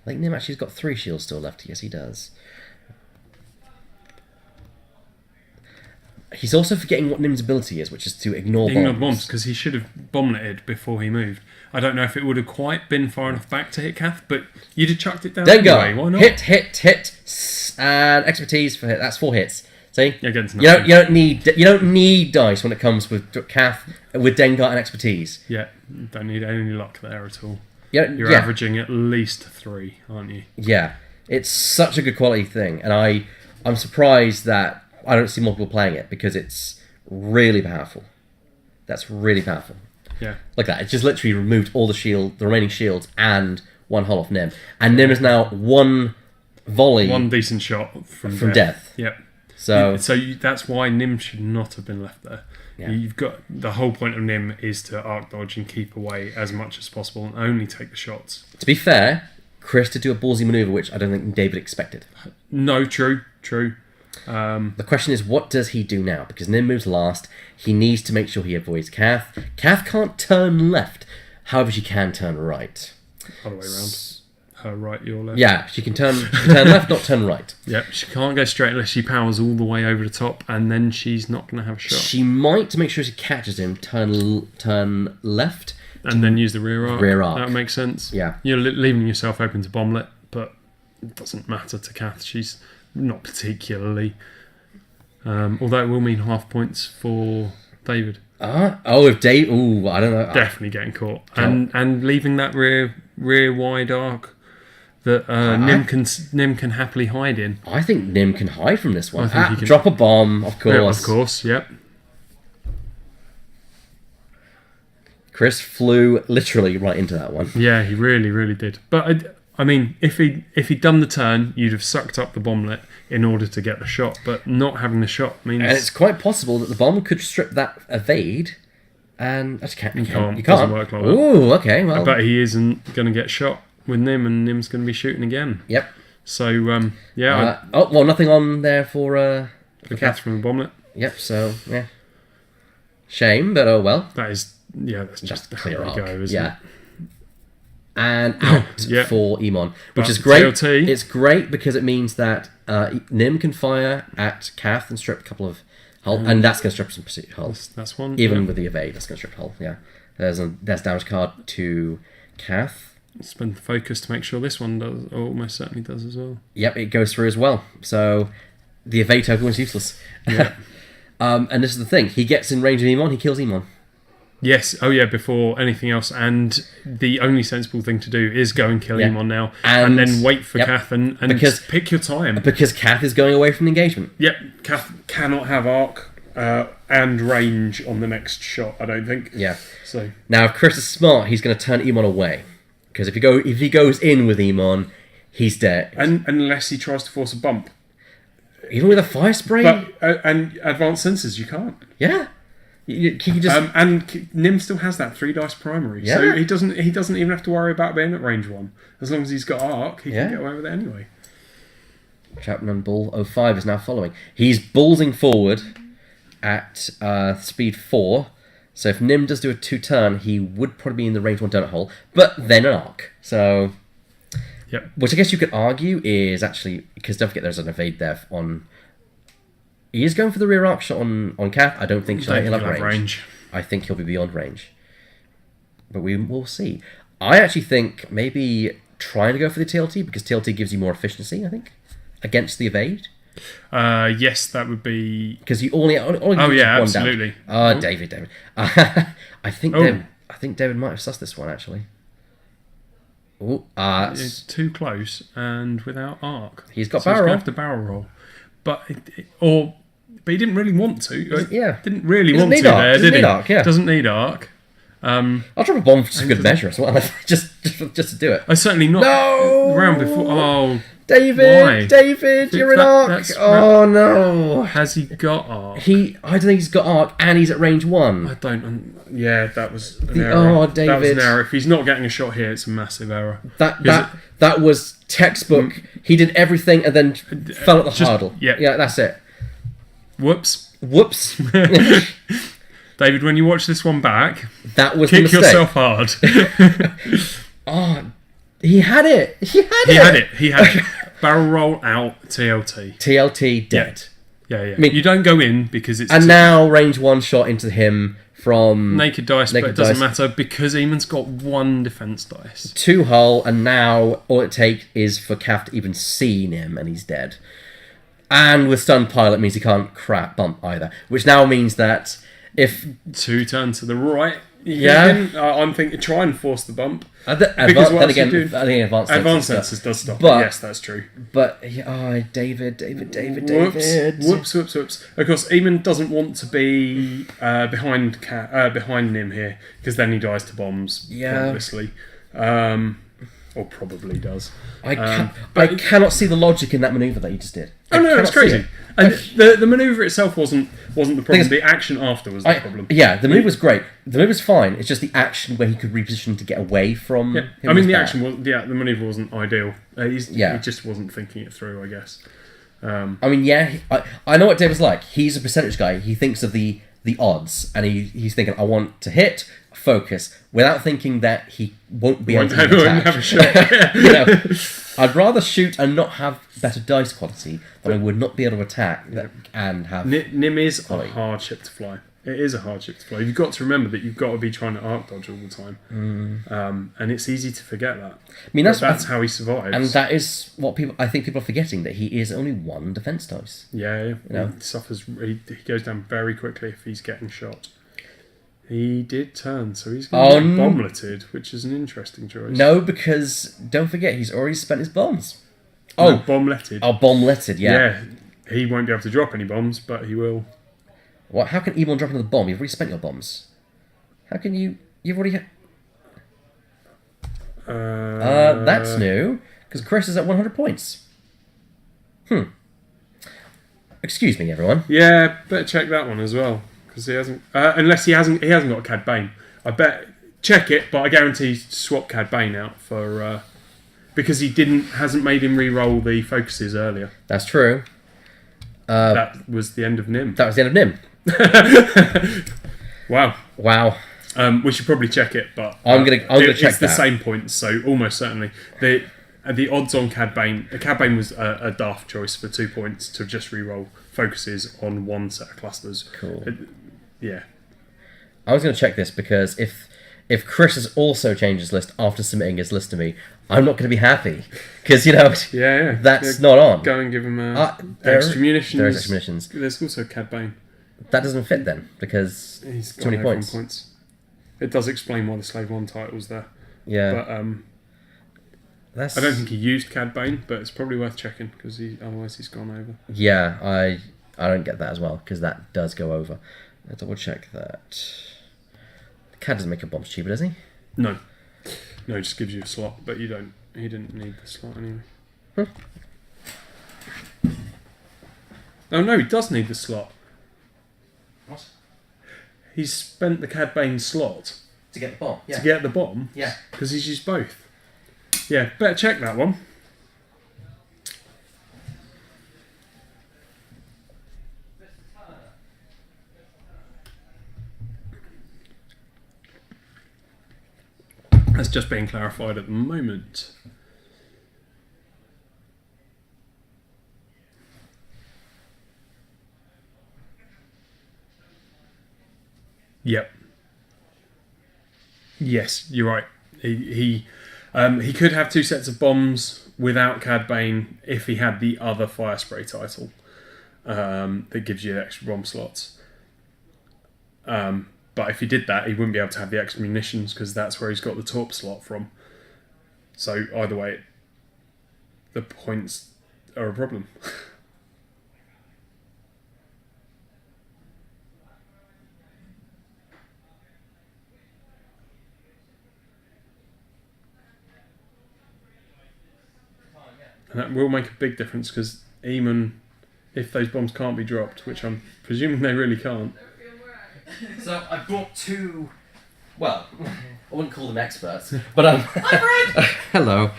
think Nim actually's got 3 shields still left. Yes, he does. He's also forgetting what Nim's ability is, which is to ignore bombs. Because he should have bombletted before he moved. I don't know if it would have quite been far enough back to hit Kath, but you'd have chucked it down anyway. Why not? Hit, and expertise for hit. That's 4 hits. See, against you don't need dice when it comes with Kath with Dengar and expertise. Yeah, don't need any luck there at all. You're averaging at least 3, aren't you? Yeah, it's such a good quality thing, and I'm surprised that I don't see more people playing it because it's really powerful. That's really powerful. Yeah, like that. It just literally removed all the remaining shields, and 1 hull off Nim, and Nim is now 1 volley, 1 decent shot from death. Yep. So that's why Nim should not have been left there. Yeah. You've got the whole point of Nim is to arc dodge and keep away as much as possible and only take the shots. To be fair, Chris did do a ballsy maneuver, which I don't think David expected. No, true. The question is, what does he do now? Because Nim moves last, he needs to make sure he avoids Kath. Kath can't turn left, however she can turn right. Other way around. Her right, your left. Yeah, she can turn left, not turn right. Yep, she can't go straight unless she powers all the way over the top, and then she's not going to have a shot. She might, to make sure she catches him, turn left. And then use the rear arc. Rear arc. That makes sense. Yeah. You're leaving yourself open to bomblet, but it doesn't matter to Kath. She's not particularly. Although it will mean half points for David. If Dave... Ooh, I don't know. Definitely getting caught. And leaving that rear wide arc that Nim can happily hide in. I think Nim can hide from this one. I think he can drop a bomb, of course. Yeah, of course, yep. Chris flew literally right into that one. Yeah, he really, really did. But I mean, if he'd done the turn, you'd have sucked up the bomblet in order to get the shot. But not having the shot means... And it's quite possible that the bomb could strip that evade, and... You can't. Doesn't work like that. Ooh, okay, well... But he isn't going to get shot with Nim, and Nim's going to be shooting again. Yep. So, nothing on there for Kath from the bomblet. Yep, so, yeah. Shame, but oh well. That's just clear arc. Isn't it? And out for Emon, which That's is great. TLT. It's great because it means that Nim can fire at Kath and strip a couple of hull, and that's going to strip some pursuit hull. That's one. Even with the evade, that's going to strip hull. Yeah, there's damage card to Kath. Spend the focus to make sure this one does, or almost certainly does as well. Yep, it goes through as well. So the evade token was useless. Yeah. And this is the thing: he gets in range of Emon, he kills Emon. Yes, before anything else, and the only sensible thing to do is go and kill Emon now, and then wait for Kath and pick your time. Because Kath is going away from the engagement. Yep, Kath cannot have arc and range on the next shot, I don't think. Yeah. So now, if Chris is smart, he's going to turn Emon away, because if he goes in with Emon, he's dead. And unless he tries to force a bump, even with a fire spray, and advanced sensors, you can't. Yeah. He can just... and Nim still has that 3 dice primary, so he doesn't even have to worry about being at range 1. As long as he's got arc, he can get away with it anyway. Chapman Bull 05 is now following. He's ballsing forward at speed 4. So if Nim does do a 2-turn, he would probably be in the range 1 donut hole, but then an arc. So, which I guess you could argue is actually, because don't forget there's an evade there on. He is going for the rear arc shot on Kath. I don't think he'll have range. I think he'll be beyond range. But we will see. I actually think maybe trying to go for the TLT, because TLT gives you more efficiency, I think, against the evade. Yes, that would be... Because you only one absolutely. Down. David. I think David might have sussed this one, actually. It's too close and without arc. He's got barrel roll. He's going to have to barrel roll. But he didn't really want to. Didn't really want to there, did he? Doesn't need arc. I'll drop a bomb for some good measure as well, just to do it. I certainly not. No! The round before. Oh, David! Why? David, you're in arc! Oh no! Has he got arc? I don't think he's got arc, and he's at range 1. I don't. Yeah, that was an error. Oh, David! That was an error. If he's not getting a shot here, it's a massive error. That was textbook. He did everything and then fell at the hurdle. Yeah, that's it. Whoops. David, when you watch this one back, that was kick the mistake. Yourself hard. He had it. He had He had it. He had it. Barrel roll out, TLT. TLT dead. Yeah. I mean, you don't go in because it's... And now range one shot into him from... Naked dice, but naked it doesn't dice. matter because Eamon's got 1 defense dice. 2 hull, and now all it takes is for Cav to even see him, and he's dead. And with stunned pilot means he can't crap bump either, which now means that if 2 turn to the right. Yeah. I'm thinking try and force the bump. then what again, else you do? I think advanced Sensors does stop But- it. Yes, that's true. But David. Whoops. Of course, Eamon doesn't want to be behind Nim here because then he dies to bombs. Yeah. Obviously, or probably does. I but- cannot see the logic in that maneuver that you just did. Oh no, it's cannot see crazy. it. And the maneuver itself wasn't the problem. The action after was the problem. Yeah, the move was great. The move was fine. It's just the action when he could reposition to get away from. Yeah. him I mean, was the bad. action was the maneuver wasn't ideal. He just wasn't thinking it through, I guess. I mean, I know what David's like. He's a percentage guy. He thinks of the odds, and he's thinking, I want to hit, focus, without thinking that he won't be able to attack. Have a shot. I'd rather shoot and not have better dice quality than I would not be able to attack and have. Nim is a Ollie. hard ship to fly. It is a hard ship to fly. You've got to remember that you've got to be trying to arc dodge all the time, and it's easy to forget that. I mean, that's how he survives. And that is what I think people are forgetting, that he is only 1 defense dice. Yeah. know? He suffers. He goes down very quickly if he's getting shot. He did turn, so he's going to get bombleted, which is an interesting choice. No, because don't forget, he's already spent his bombs. No, bombleted. Oh, bombletted, yeah. He won't be able to drop any bombs, but he will. What? How can Ebon drop another bomb? You've already spent your bombs. How can you... You've already... That's new, because Chris is at 100 points. Excuse me, everyone. Yeah, better check that one as well, because he hasn't... unless he hasn't got a Cad Bane. I bet... Check it, but I guarantee swap Cad Bane out for... because he hasn't made him re-roll the focuses earlier. That's true. That was the end of Nim. That was the end of Nim. Wow. We should probably check it, but I'm gonna check it's the that. same points, so almost certainly the odds on Cad Bane. Cad Bane was a daft choice for 2 points to just re-roll focuses on 1 set of clusters. Cool. Yeah. I was going to check this because if Chris has also changed his list after submitting his list to me, I'm not going to be happy because that's not on. Go and give him extra munitions. There is extra munitions. There's also Cad Bane. That doesn't fit then because He's got too many everyone points. It does explain why the Slave 1 title's there. Yeah, but I don't think he used Cad Bane, but it's probably worth checking because otherwise he's gone over. Yeah, I don't get that as well because that does go over. Let's double check that. Cad doesn't make your bombs cheaper, does he? No, it just gives you a slot, but you don't. He didn't need the slot anyway. Oh no, he does need the slot. What? He's spent the Cad Bane slot To get the bomb. to get the bomb. Yeah. Because he's used both. Yeah, better check that one. That's just being clarified at the moment. Yep. Yes, you're right. He could have 2 sets of bombs without Cad Bane if he had the other fire spray title that gives you extra bomb slots. But if he did that, he wouldn't be able to have the extra munitions because that's where he's got the torp slot from. So either way, the points are a problem. And that will make a big difference because Eamon, if those bombs can't be dropped, which I'm presuming they really can't. So I brought 2. Well, I wouldn't call them experts, but hello.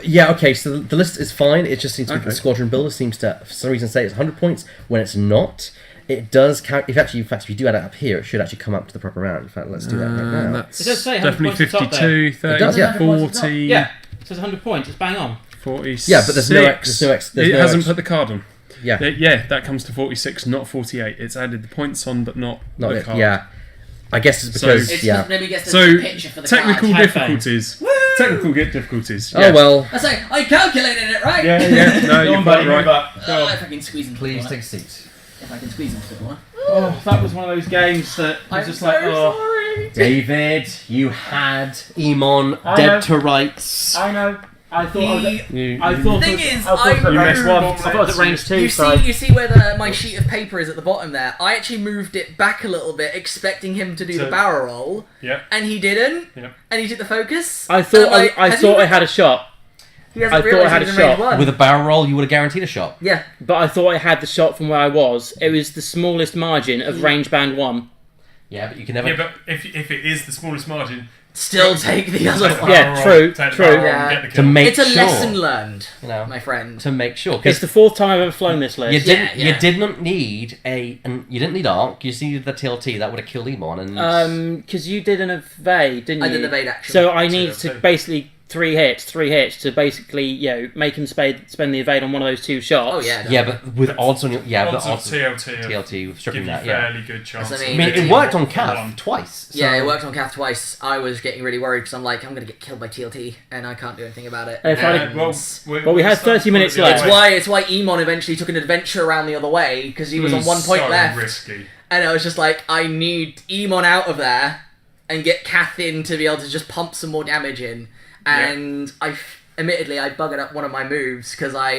Yeah, okay. So the list is fine. It just seems to be the squadron builder seems to, for some reason, say it's 100 points when it's not. It does count. In fact, if you do add it up here, it should actually come up to the proper round. In fact, let's do that right now. That's It does say definitely 100 points at the top 52, It does, 30, yeah. 40. Yeah. So it's 100 points. It's bang on. 46. Yeah, but there's no X. It hasn't put the card on. Yeah. That comes to 46, not 48. It's added the points on, but not the card. Yeah. I guess it's because maybe gets the So picture for the technical card. difficulties. Technical difficulties. Oh yes. well. I say I calculated it right. Yeah. No, you're quite right. Oh, if I can squeeze into Please the take corner. a seat. If I can squeeze into the corner. Oh, that was one of those games that was I'm just so like, oh. sorry. David, you had Emon I dead know. to rights. I know. I thought I The thought thing it, is, I thought it I was range moved- one. I thought it was at range 2. You so see where my sheet of paper is at the bottom there? I actually moved it back a little bit, expecting him to do the barrel roll, and he didn't. And he took the focus. I thought And I'm I thought I had a shot, He hasn't I thought I realised had he was a in range shot. one. With a barrel roll, you would have guaranteed a shot. Yeah. but I thought I had the shot from where I was. It was the smallest margin of range band 1. Yeah, but you can never. Yeah, but if it is the smallest margin, Still take the other one. Yeah, true. Yeah. to make It's a sure, lesson learned, you know, my friend. to make sure. It's Because the 4th time I've ever flown this you list. didn't, Yeah. you did not need and you didn't need arc. You just needed the TLT. That would have killed Emon. And Because you did an evade, didn't you? I did evade action. So I needed to TLT. basically 3 hits to basically, make him spend the evade on one of those 2 shots. Oh yeah. yeah, but with odds on your odds of TLT TLT with stripping give you that. Yeah. fairly good chance. That's I what mean, Yeah. it worked on One. Cath twice. So. Yeah, it worked on Cath twice. I was getting really worried because I'm like, I'm going to get killed by TLT and I can't do anything about it. And if I'd- And Well, we had 30 minutes left. it's why Emon eventually took an adventure around the other way because he was on 1 point so left. risky. And I was just like, I need Emon out of there and get Cath in to be able to just pump some more damage in. And admittedly, I buggered up one of my moves because I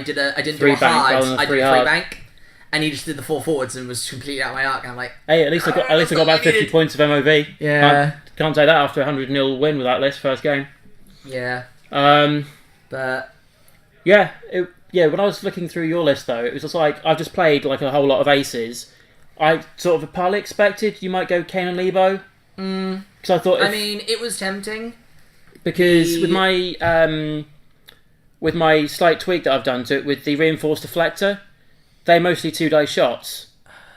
didn't do Three a bank hard, rather than I did three 3 hard. bank. And he just did the 4 forwards and was completely out of my arc. And I'm like, Hey, at least I got about 50 points of MOV. Yeah. Can't say that after a 100-0 win with that list first game. yeah. But When I was looking through your list though, it was just like I've just played like a whole lot of aces. I sort of partly expected you might go Kane and Lebo. Because I thought I mean, it was tempting. because with my slight tweak that I've done to it with the reinforced deflector, they're mostly 2-dice shots.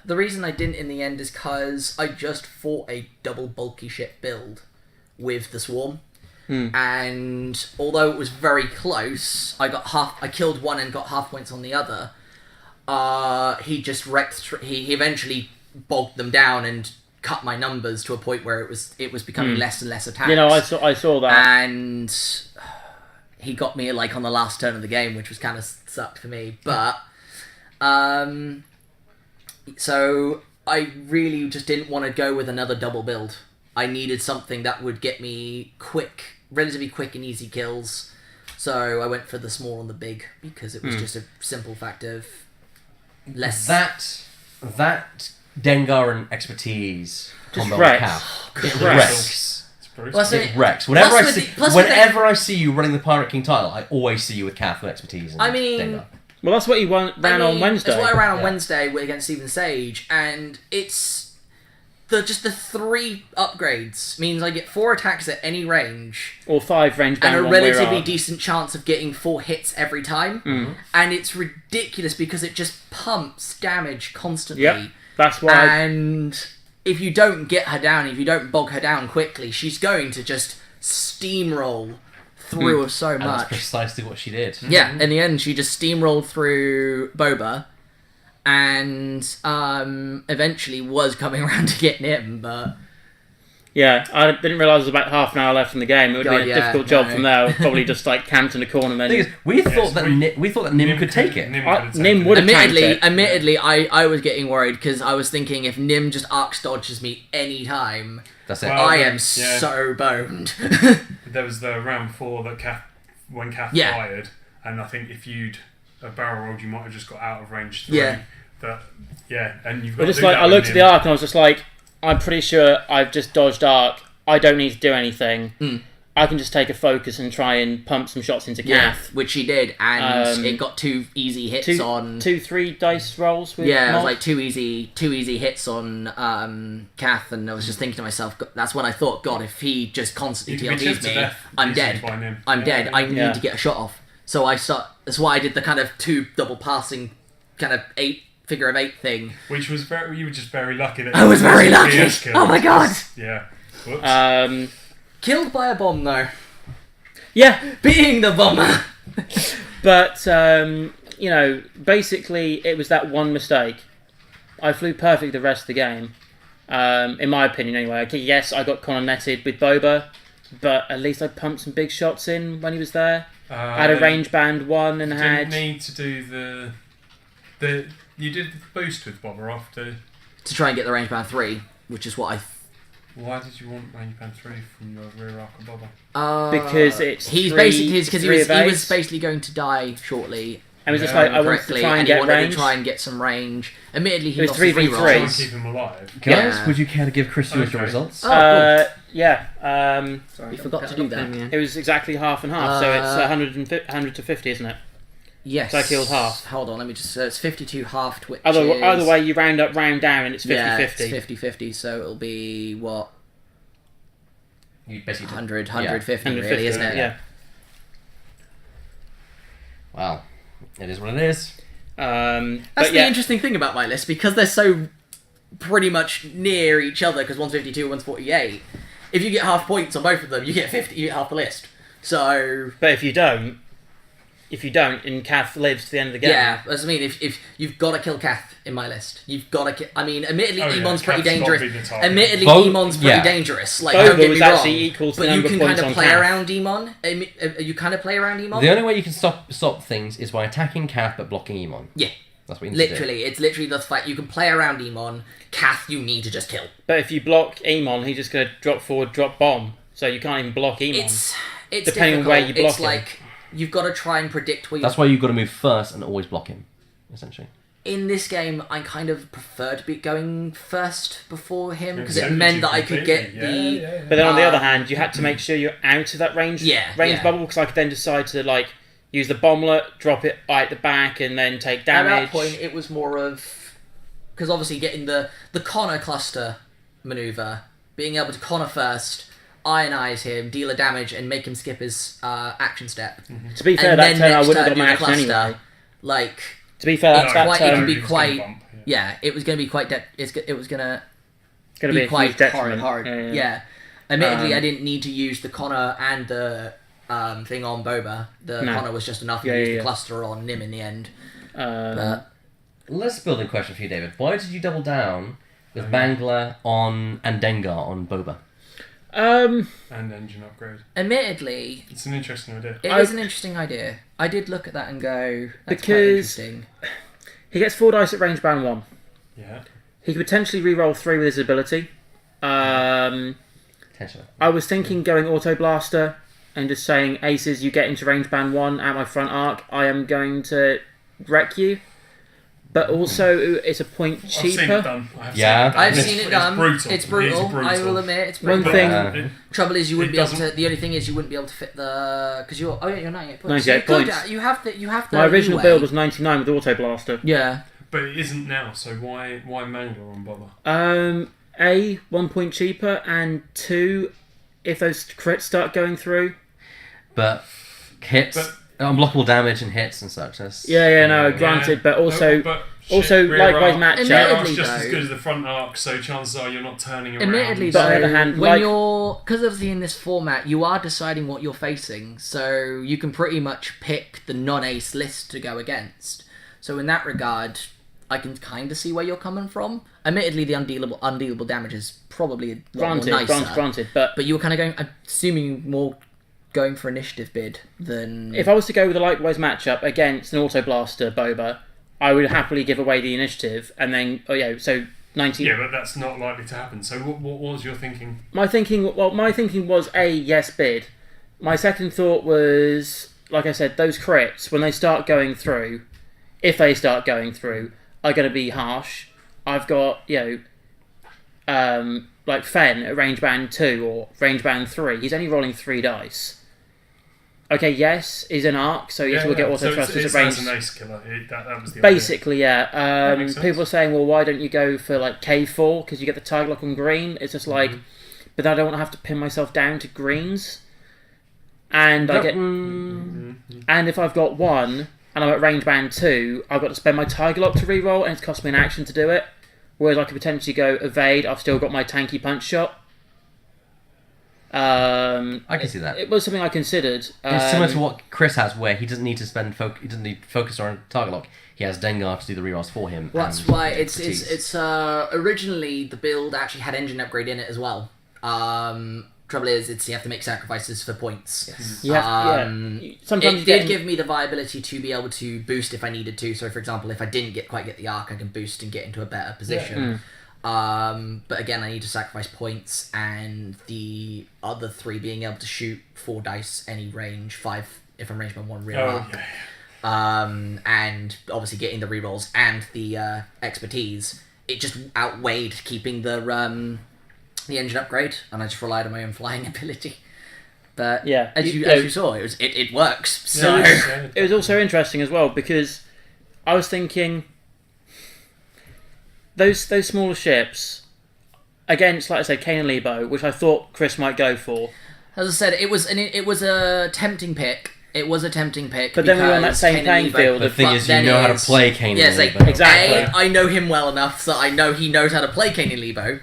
The reason I didn't in the end is because I just fought a double bulky ship build with the swarm. And although it was very close, I killed one and got half points on the other. He just wrecked. He eventually bogged them down and cut my numbers to a point where it was becoming less and less attacks. I saw that. And he got me like on the last turn of the game, which was kind of sucked for me. But so I really just didn't want to go with another double build. I needed something that would get me relatively quick and easy kills. So I went for the small and the big because it was just a simple fact of less. That Dengar expertise Just combo wrecks. Cath. It wrecks. wrecks. It's brutal. Plus, It wrecks. Whenever plus I with see, the- plus with whenever I see you running the Pirate King title, I always see you with Cath with expertise. And I mean, Dengar. Well, that's what he ran on Wednesday. That's what I ran on Yeah. Wednesday against Stephen Sage, and it's the 3 upgrades means I get 4 attacks at any range Or 5 range and band a one way relatively arc. decent chance of getting 4 hits every time. And it's ridiculous because it just pumps damage constantly. Yep, that's why. And if you don't get her down, if you don't bog her down quickly, she's going to just steamroll through so And that's much. precisely what she did. Yeah, in the end, she just steamrolled through Boba, and eventually was coming around to getting him, but Yeah, I didn't realise there was about half an hour left in the game. It would God, be a yeah, difficult job no. from there. Probably just like camped in a corner. The thing is, Then we thought that Nim Nim could take it. Nim I- could have Nim taken would it. have- tanked it. admittedly, I was getting worried because I was thinking if Nim just arcs dodges me any time, That's it. Well, I am yeah. so boned. There was the round 4 that when Cath Yeah. fired, and I think if you'd barrel rolled, you might have just got out of range 3. Yeah. But and you've got. But to just do like that I with looked at the Nim. arc and I was just like, I'm pretty sure I've just dodged arc. I don't need to do anything. I can just take a focus and try and pump some shots into Yeah, Cath. which he did, and Um, it got 2 easy hits Two, on. 3 dice rolls with Yeah, it was Moth. like 2 easy hits on Cath, and I was just thinking to myself, that's when I thought, God, if he just constantly You can be TLTs chipped to me, death I'm easily dead. by Nim. I'm Yeah, dead. yeah. I need Yeah. to get a shot off. So that's why I did the kind of 2 double passing, kind of 8 figure of 8 thing. Which was you were just very lucky that I was very lucky. PS killed. Oh my God! Yeah. Whoops. Killed by a bomb though. Yeah, being the bomber. but you know, basically it was that one mistake. I flew perfect the rest of the game, in my opinion anyway. Okay, yes, I got Connor netted with Boba, but at least I pumped some big shots in when he was there. I had a range band 1 and had... didn't need to do the you did the boost with Bomber after. To try and get the range band 3, which is what I... Why did you want range band 3 from your rear arc of Bomber? Because it's he's three- basically because he three was evades. basically going to die shortly. And it was just Yeah, like, I wanted to Correctly, try and and he get wanted range. to try and get some range. Admittedly, he It was lost his 3v3. Try and rerolls. keep him alive. Guys, Yeah. would you care to give Chris your Okay. results? Oh, Yeah, Sorry, we forgot to do that. it was exactly half and half, so it's 100 to 50, isn't it? Yes. So I killed half. Hold on, let me just... it's 52 halved, which Either is... way, you round up, round down, and it's 50-50. Yeah, it's 50-50, so it'll be, what, You basically 100, yeah. 150 really, 150, isn't it? Yeah. Wow, it is what it is. That's But the yeah, interesting thing about my list, because they're so pretty much near each other, because one's 52, one's 48. If you get half points on both of them, you get 50, you get half the list. So... but if you don't, and Kath lives to the end of the game, Yeah, that's what I mean. If you've got to kill Kath in my list, you've got to kill... I mean, admittedly, Oh, yeah, Emon's pretty Kath's got to dangerous. be the target. Admittedly, Both- Emon's pretty yeah. dangerous. Like, Boba don't get was me wrong. actually equal to the But you number can of points kind of on play Kath. around Emon. You kind of play around Emon. The only way you can stop things is by attacking Kath but blocking Emon. Yeah. That's what you need to do. Literally, it's literally the fact you can play around Emon. Kath, you need to just kill. But if you block Emon, he's just going to drop forward, drop bomb, so you can't even block Emon. It's Depending on difficult. where you block It's him. like you've got to try and predict where. That's why you've got to move first and always block him, essentially. In this game, I kind of prefer to be going first before him because So it did meant you that I could get completely. the. But then on the other hand, you had to make sure you're out of that range Yeah, range yeah. bubble, because I could then decide to like use the bomblet, drop it at the back, and then take At damage. that point, it was more of because obviously getting the Connor cluster maneuver, being able to Connor first, ionize him, deal a damage, and make him skip his action step. To be fair, And that then turn I next wouldn't have turn got my do the action cluster. anyway. Like To be fair, It's that quite- it turn can be He was gonna quite- bump, yeah, it was going to be quite. It was going to going to be a quite huge detriment. hard. Yeah, yeah. Yeah. Admittedly, I didn't need to use the Connor and the thing on Boba. The No. Connor was just enough. Yeah, You used yeah, the yeah. cluster on Nim in the end. Um, Let's build a question for you, David. Why did you double down with Bangla on and Dengar on Boba? and engine upgrade. Admittedly, It's an interesting idea. it is an interesting idea. I did look at that and go, that's quite Because- interesting. he gets 4 dice at range band 1. Yeah. He could potentially re-roll 3 with his ability. Potentially. I was thinking going Auto Blaster and just saying, Aces, you get into range band 1 at my front arc, I am going to wreck you. But also, it's a point I've seen it cheaper. done. I have Yeah. seen it done. I've It's- seen it done. Brutal. It's It brutal. is brutal. I will admit, it's One brutal. thing- It- Trouble is, you wouldn't It be able doesn't- to. The only thing is, you wouldn't be able to fit the because you're 98 points. 98 You could, points. You have the. You have the. My original leeway. build was 99 with Auto Blaster. Yeah. But it isn't now, so why Mangler on Bobber? A, 1 point cheaper, and 2, if those crits start going through. But hits, unblockable damage and hits and such. That's, No, granted, but also, rear likewise arc- matchup. rear arc's Admittedly, just as though- good as the front arc, so chances are you're not turning around. Admittedly, But on though, the other hand, when like- you're because obviously in this format, you are deciding what you're facing, so you can pretty much pick the non-ace list to go against. So in that regard, I can kind of see where you're coming from. Admittedly, the undealable damage is probably a lot more nicer. Granted, but But you were kind of going, assuming more going for initiative bid than. if I was to go with a likewise matchup against an Auto Blaster Boba, I would happily give away the initiative, and then, so 19... Yeah, but that's not likely to happen. So what was your thinking? My thinking was A, yes bid. My second thought was, like I said, those crits, when they start going through, if they start going through, are going to be harsh. I've got, like Fen at range band 2 or range band 3. He's only rolling 3 dice. Okay, yes, he's an arc, so yes, we'll get auto so thrusters it's at range. as an ace killer. That was the Basically, yeah. That makes sense. People are saying, well, why don't you go for like K4 because you get the Tiger Lock on green? It's just like, but I don't want to have to pin myself down to greens, and I get, and if I've got 1 and I'm at range band 2, I've got to spend my Tiger Lock to reroll, and it's cost me an action to do it. Whereas I could potentially go evade. I've still got my tanky punch shot. I can see that. It was something I considered. It's similar to what Chris has, where he doesn't need to he doesn't need focus on target lock. He has Dengar to do the rerolls for him. Well, that's why it's originally the build actually had engine upgrade in it as well. Trouble is, you have to make sacrifices for points. Yes. Sometimes it did give me the viability to be able to boost if I needed to. So, for example, if I didn't quite get the arc, I can boost and get into a better position. But again, I need to sacrifice points, and the other 3 being able to shoot 4 dice any range, 5 if I'm ranged by 1 real arc. And obviously getting the rerolls and the expertise, it just outweighed keeping the engine upgrade, and I just relied on my own flying ability. But as you saw, it works. So it was also interesting as well, because I was thinking those smaller ships against, like I said, Kane and Lebo, which I thought Chris might go for. As I said, it was a tempting pick. It was a tempting pick. But then we were on that same playing field. The thing is, you know how to play Kane and Lebo. Exactly. I know him well enough that I know he knows how to play Kane and Lebo.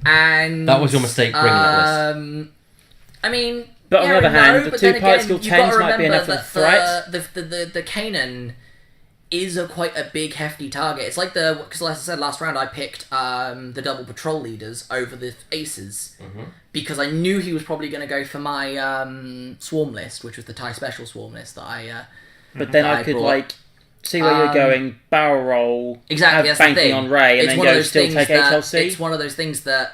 And that was your mistake bringing that list. I mean, but on the other hand, the 2 pilot skill 10s might be enough of a threat. The Kanan is quite a big, hefty target. It's like because as I said last round, I picked the double patrol leaders over the aces because I knew he was probably going to go for my swarm list, which was the TIE special swarm list that I. But then I could brought. See where you're going, barrel roll, exactly, have banking on Ray, and then go still take HLC. It's one of those things that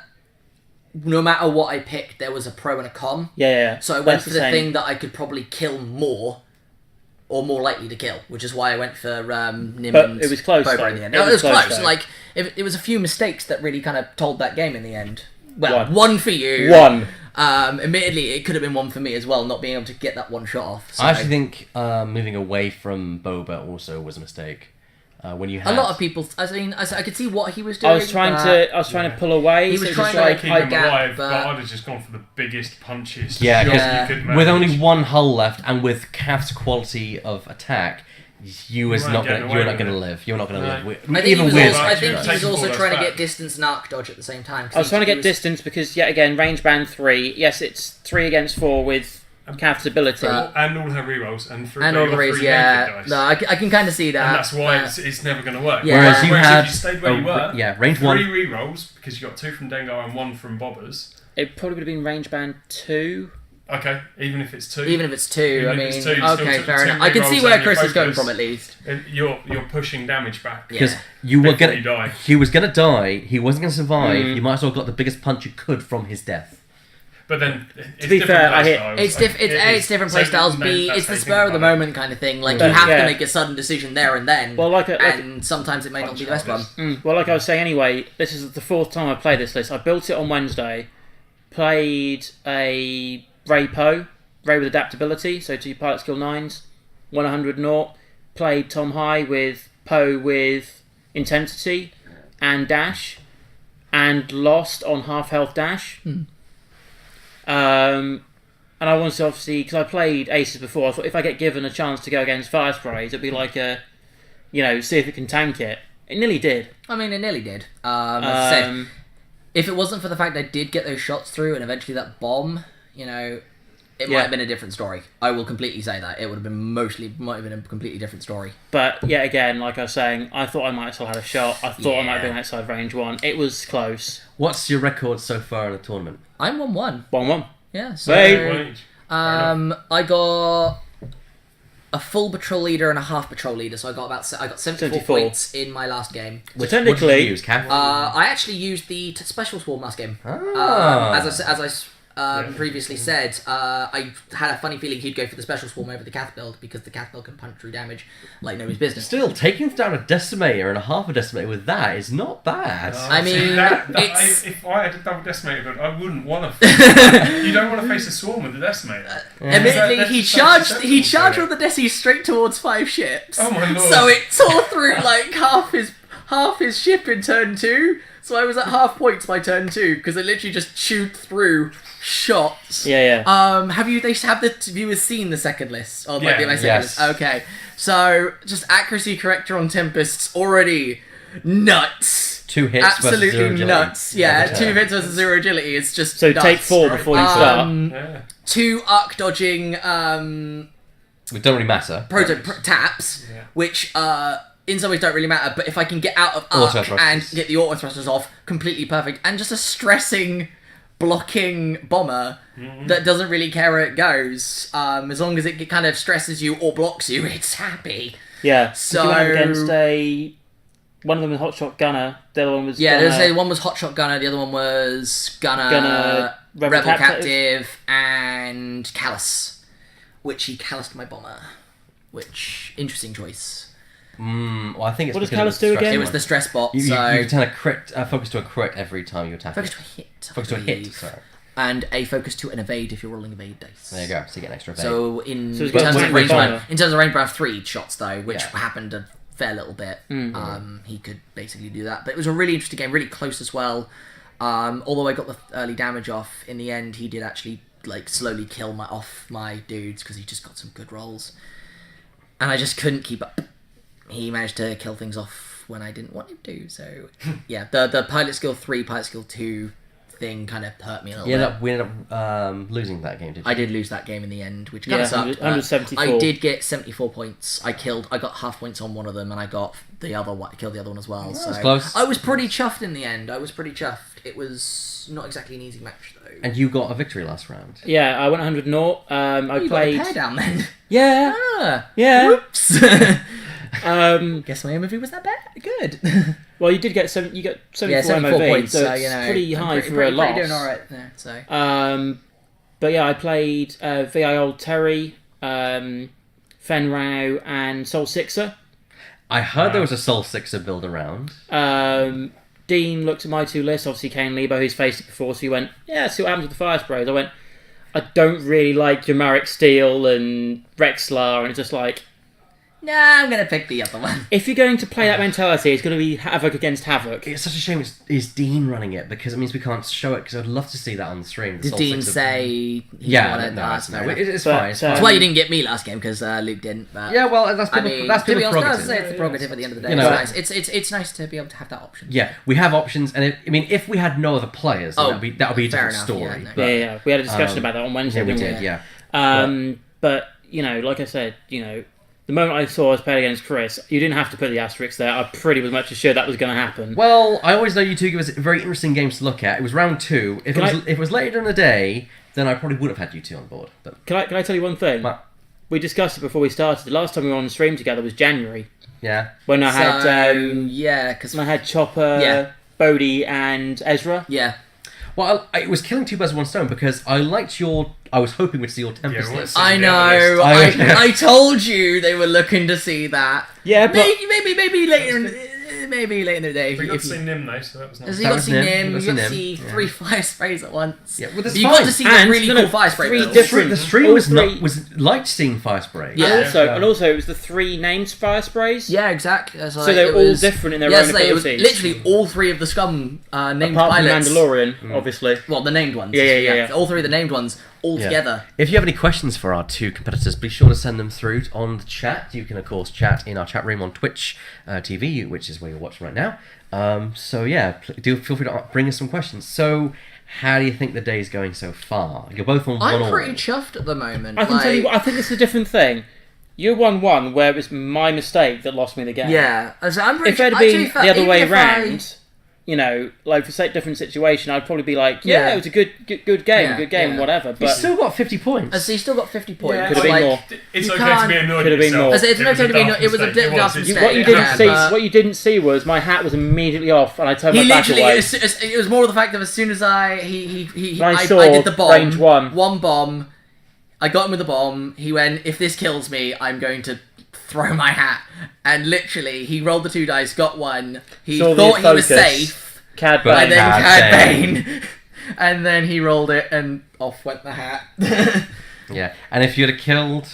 no matter what I picked, there was a pro and a con. Yeah. So I went for the thing that I could probably kill more, or more likely to kill, which is why I went for Nim and it was close, Boba in the end. It was close. Like, it was a few mistakes that really kind of told that game in the end. Well, one for you. One. Admittedly, it could have been one for me as well, not being able to get that one shot off. So. I actually think moving away from Boba also was a mistake. When you had... a lot of people, I could see what he was doing. I was trying to pull away. He was trying to keep him alive, but I'd have just gone for the biggest, punchiest shot you could manage. With only 1 hull left, and with Calf's quality of attack, you're not going to live. You're not going to live. I think he was also trying to get distance and arc dodge at the same time. I was trying to get distance because, yet again, range band 3. Yes, it's 3 against 4 with Calf's ability. And all her rerolls. And all the rerolls, dice. No, I can kind of see that. And that's why it's never going to work. Yeah. Whereas if you stayed where you were, range 3 1. rerolls, because you got 2 from Dengar and 1 from Bobbers. It probably would have been range band 2. Okay, even if it's 2. Okay, fair enough. I can see where Chris is going from, at least. You're pushing damage back. Because he was going to die, he wasn't going to survive, you might as well have got the biggest punch you could from his death. But then, to be fair, it's different playstyles. B, it's the spur of the moment kind of thing. Like, you have to make a sudden decision there and then. Well, and sometimes it may not be the best one. Well, like I was saying anyway, this is the 4th time I played this list. I built it on Wednesday, played a Ray with adaptability, so 2 pilot skill 9s, 100 naught. Played Tom High with Poe with intensity and dash, and lost on half health dash. And I wanted to obviously, because I played aces before, I thought if I get given a chance to go against fire sprays, it'd be like see if it can tank it. It nearly did. I mean, it nearly did. As I said, if it wasn't for the fact I did get those shots through and eventually that bomb, it might have been a different story. I will completely say that. It might have been a completely different story. But, yet again, like I was saying, I thought I might have still had a shot. I thought I might have been outside range 1. It was close. What's your record so far in the tournament? I'm 1-1. 1-1. Yeah, so... I got a full patrol leader and a half patrol leader, so I got 74 points in my last game. Which technically, what did you use, Cav? I actually used the special swarm last game. As I previously said, I had a funny feeling he'd go for the special swarm over the Cath build because the Cath build can punch through damage like nobody's business. Still, taking down a decimator and a half a decimator with that is not bad. I mean, if I had a double decimator build, I wouldn't want to. You don't want to face a swarm with a decimator. Admittedly, he charged all the decis straight towards 5 ships. Oh my lord! So it tore through like half his ship in turn 2. So I was at half points by turn 2 because it literally just chewed through shots. Yeah. Have the viewers seen the second list? Or might be my second list. Okay. So just accuracy corrector on Tempests already nuts. 2 hits versus 0 absolutely agility. nuts. Yeah, Every 2 turn. hits versus 0 agility. It's just So nuts. take 4 before you start. Yeah. 2 arc dodging It don't really matter. taps, Yeah. which in some ways don't really matter. But if I can get out of Auto arc thrusters. and get the auto thrusters off, completely perfect. And just a stressing blocking bomber that doesn't really care where it goes. As long as it kind of stresses you or blocks you, it's happy. Yeah. So- You went up against one of them was Hotshot Gunner. The other one was Yeah, Gunner. there's one was Hotshot Gunner, the other one was Gunner, Rebel Rebel Captive, and Callus, which he calloused my bomber. Which interesting choice. Well, I think it's What does because Callus of the do stress again? It one. was the stress bot, You so turn a crit, focus to a crit every time you attack. focus it. to a hit. I Focus to a hit. believe. Sorry. And a focus to an evade if you're rolling evade dice. There you go. So you get an extra evade. So in So it's terms got of one range, bomber. in terms of range, I have 3 shots though, which Yeah. happened a fair little bit. Mm. He could basically do that, but it was a really interesting game, really close as well. Although I got the early damage off, in the end he did actually like slowly kill my dudes because he just got some good rolls, and I just couldn't keep up. He managed to kill things off when I didn't want him to. So yeah, the pilot skill 3, pilot skill 2 thing kind of hurt me a little bit. We ended up losing that game, did you? I did lose that game in the end, which kind Yeah, of sucked. but 174. I did get 74 points. I got half points on one of them, and I got the other one. I killed the other one as well. So was close. I was pretty chuffed in the end. I was pretty chuffed. It was not exactly an easy match though. And you got a victory last round. Yeah, I went 100 naught. I you played. got a pair down then. Yeah. Ah, Yeah. whoops. Um, Guess my MOV was that bad. Good. well, you did get 74 74 MOV, points. so So it's you know, pretty I'm high for a loss. Pretty doing all right there. So But yeah, I played VI Old Terry, Fen Rao, and Soul Sixer. I heard there was a Soul Sixer build around. Dean looked at my 2 lists. Obviously, Kane Lebo, who's faced it before, so he went, "Yeah, see what happens with the fire sprays." I went, "I don't really like Jamaric Steel and Rexlar," and it's just like, nah, I'm gonna pick the other one. if you're going to play that mentality, it's going to be Havoc against Havoc. It's such a shame it's Dean running it because it means we can't show it because I'd love to see that on the stream. the Did Soul Dean Sixer. say? He Yeah, wanted no, that? it's, Fair no, enough. it's But, fine. It's fine. That's why you didn't get me last game because Luke didn't. But Yeah, well, that's I people, mean, that's to be people's honest, prerogative. it's the prerogative at the end of the day. You know, it's nice to be able to have that option. Yeah, we have options, and if we had no other players, then Oh, that would be a fair different enough, story. yeah, no. but- Yeah. We had a discussion about that on Wednesday, Yeah, we didn't did. Yeah. But, you know, like I said, you know, the moment I saw us playing against Chris, you didn't have to put the asterisk there. I pretty much assured that was going to happen. Well, I always know you two give us very interesting games to look at. It was round 2. If it was later in the day, then I probably would have had you two on board. But Can I tell you one thing? What? We discussed it before we started. The last time we were on the stream together was January, yeah, when I had yeah, because when I had Chopper, Yeah. Bodhi, and Ezra. yeah, well, it was killing 2 birds with 1 stone because I liked your. I was hoping we'd see your Tempest well, list. it's- I Yeah, know. list. I told you they were looking to see that. Yeah, but Maybe later in the day. We got if to you, see Nim though, so that was nice. As you That got to was see Nim, Nim, you you got got to to see see Nim, 3 fire sprays at once. Yeah, well, that's you got fine. to see the And, really no, cool no, fire spray 3 builds. different- The stream all was three- was liked seeing fire spray. Yeah. and also it was the 3 named fire sprays. Yeah, exactly. So they're all different in their own it was abilities. literally all 3 of the scum named Apart pilots. from Mandalorian, obviously. Well, the named ones. Yeah. All 3 of the named ones all Yeah. together. If you have any questions for our 2 competitors, be sure to send them through on the chat. You can, of course, chat in our chat room on Twitch TV, which is where you're watching right now. So, yeah, do feel free to bring us some questions. So, how do you think the day's going so far? You're both on 1 I'm all. pretty chuffed at the moment. I can tell you what, I think it's a different thing. You're 1-1, where it was my mistake that lost me the game. Yeah, so I'm pretty. If it had to be been fair, the other even way if I- round, you know, like for a different situation, I'd probably be like, yeah, Yeah. it was a good game, Yeah. whatever. You But still got 50 points. So you still got 50 points. Yeah, Could have been like, more. It's You okay can't- to be annoyed Could have at been yourself. more. I say it's okay to be annoyed. It was a mistake. bit daft It was. mistake. what you didn't Yeah, see, but- what you didn't see was my hat was immediately off, and I turned He my back literally, away. it was more of the fact that as soon as I saw did the bomb, range 1. one bomb, I got him with the bomb. He went, if this kills me, I'm going to throw my hat. And literally, he rolled the 2 dice, got 1. He Saw the thought he was focus. safe, Cad But and Bane. then Cad Cad Bane. Bane. And then he rolled it, and off went the hat. Yeah, and if you'd have killed...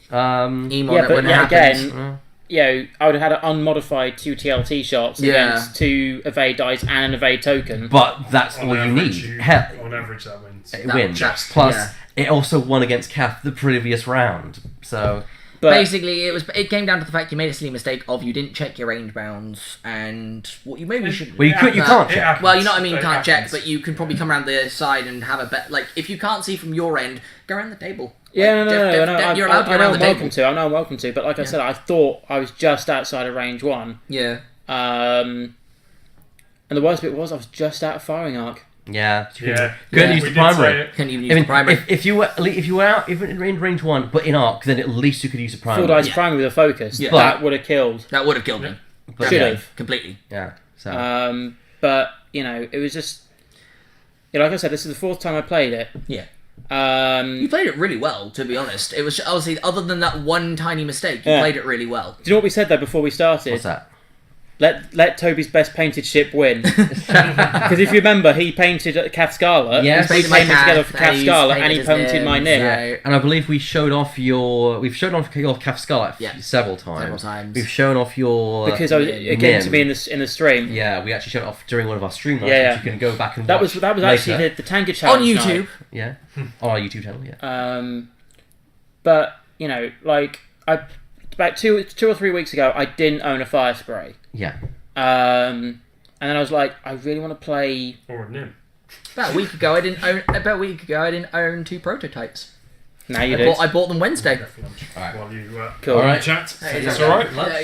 Emon, Yeah, it but wouldn't yet happen. again, you know, I would have had an unmodified 2 TLT shots Yeah. against 2 evade dice and an evade token. But that's On all you average, need. Hell, on average, that wins. it That wins. just- Plus, yeah. it also won against Kath the previous round. So, But basically, it came down to the fact you made a silly mistake of you didn't check your range bounds, and what you maybe should. Well, you can't check. Well, you know what I mean. You can't check, but you can probably come around the side and have a bet. Like if you can't see from your end, go around the table. yeah, Like, you're allowed to go I know around the I'm welcome table. to. I know I'm welcome to. But like I said, I thought I was just outside of range 1. Yeah. And the worst bit was I was just out of firing arc. Yeah. Yeah. Couldn't use we the did say primary. it. Can you use I mean, the primary? if you were out even in range 1, but in arc, then at least you could use a primary. Full dice Yeah. primary with a focus. Yeah. That would have killed. That would have killed me. But Should yeah. have. Completely. Yeah. So. But you know, it was just. Yeah, like I said, this is the 4th time I played it. Yeah. Do You played it really well, to be honest. It was obviously, other than that one tiny mistake, you Yeah. played it really well. you know what we said though before we started? What's that? Let Toby's best painted ship win. Because if you remember, he painted Cath Scarlet. Yes. We Painted came my cat, together for Cath he's Scarlet, and painted he his painted my name, Nim. yeah. And I believe we've shown off your Calf Scarlet Yeah. several times. Several times. We've shown off your Because it came to me in the stream. Yeah, we actually showed it off during one of our stream nights, Yeah, which you can go back and That watch was actually later. the Tanker On Challenge YouTube. night. Yeah, on our YouTube channel. Yeah. But you know, like about two or 3 weeks ago, I didn't own a fire spray. Yeah. And then I was like, I really want to play. Or a Nim. About a week ago, I didn't own 2 prototypes. Now you do. I bought them Wednesday. Go for lunch Alright. while you Cool. chat. Hey, That's yeah. all right. Yeah,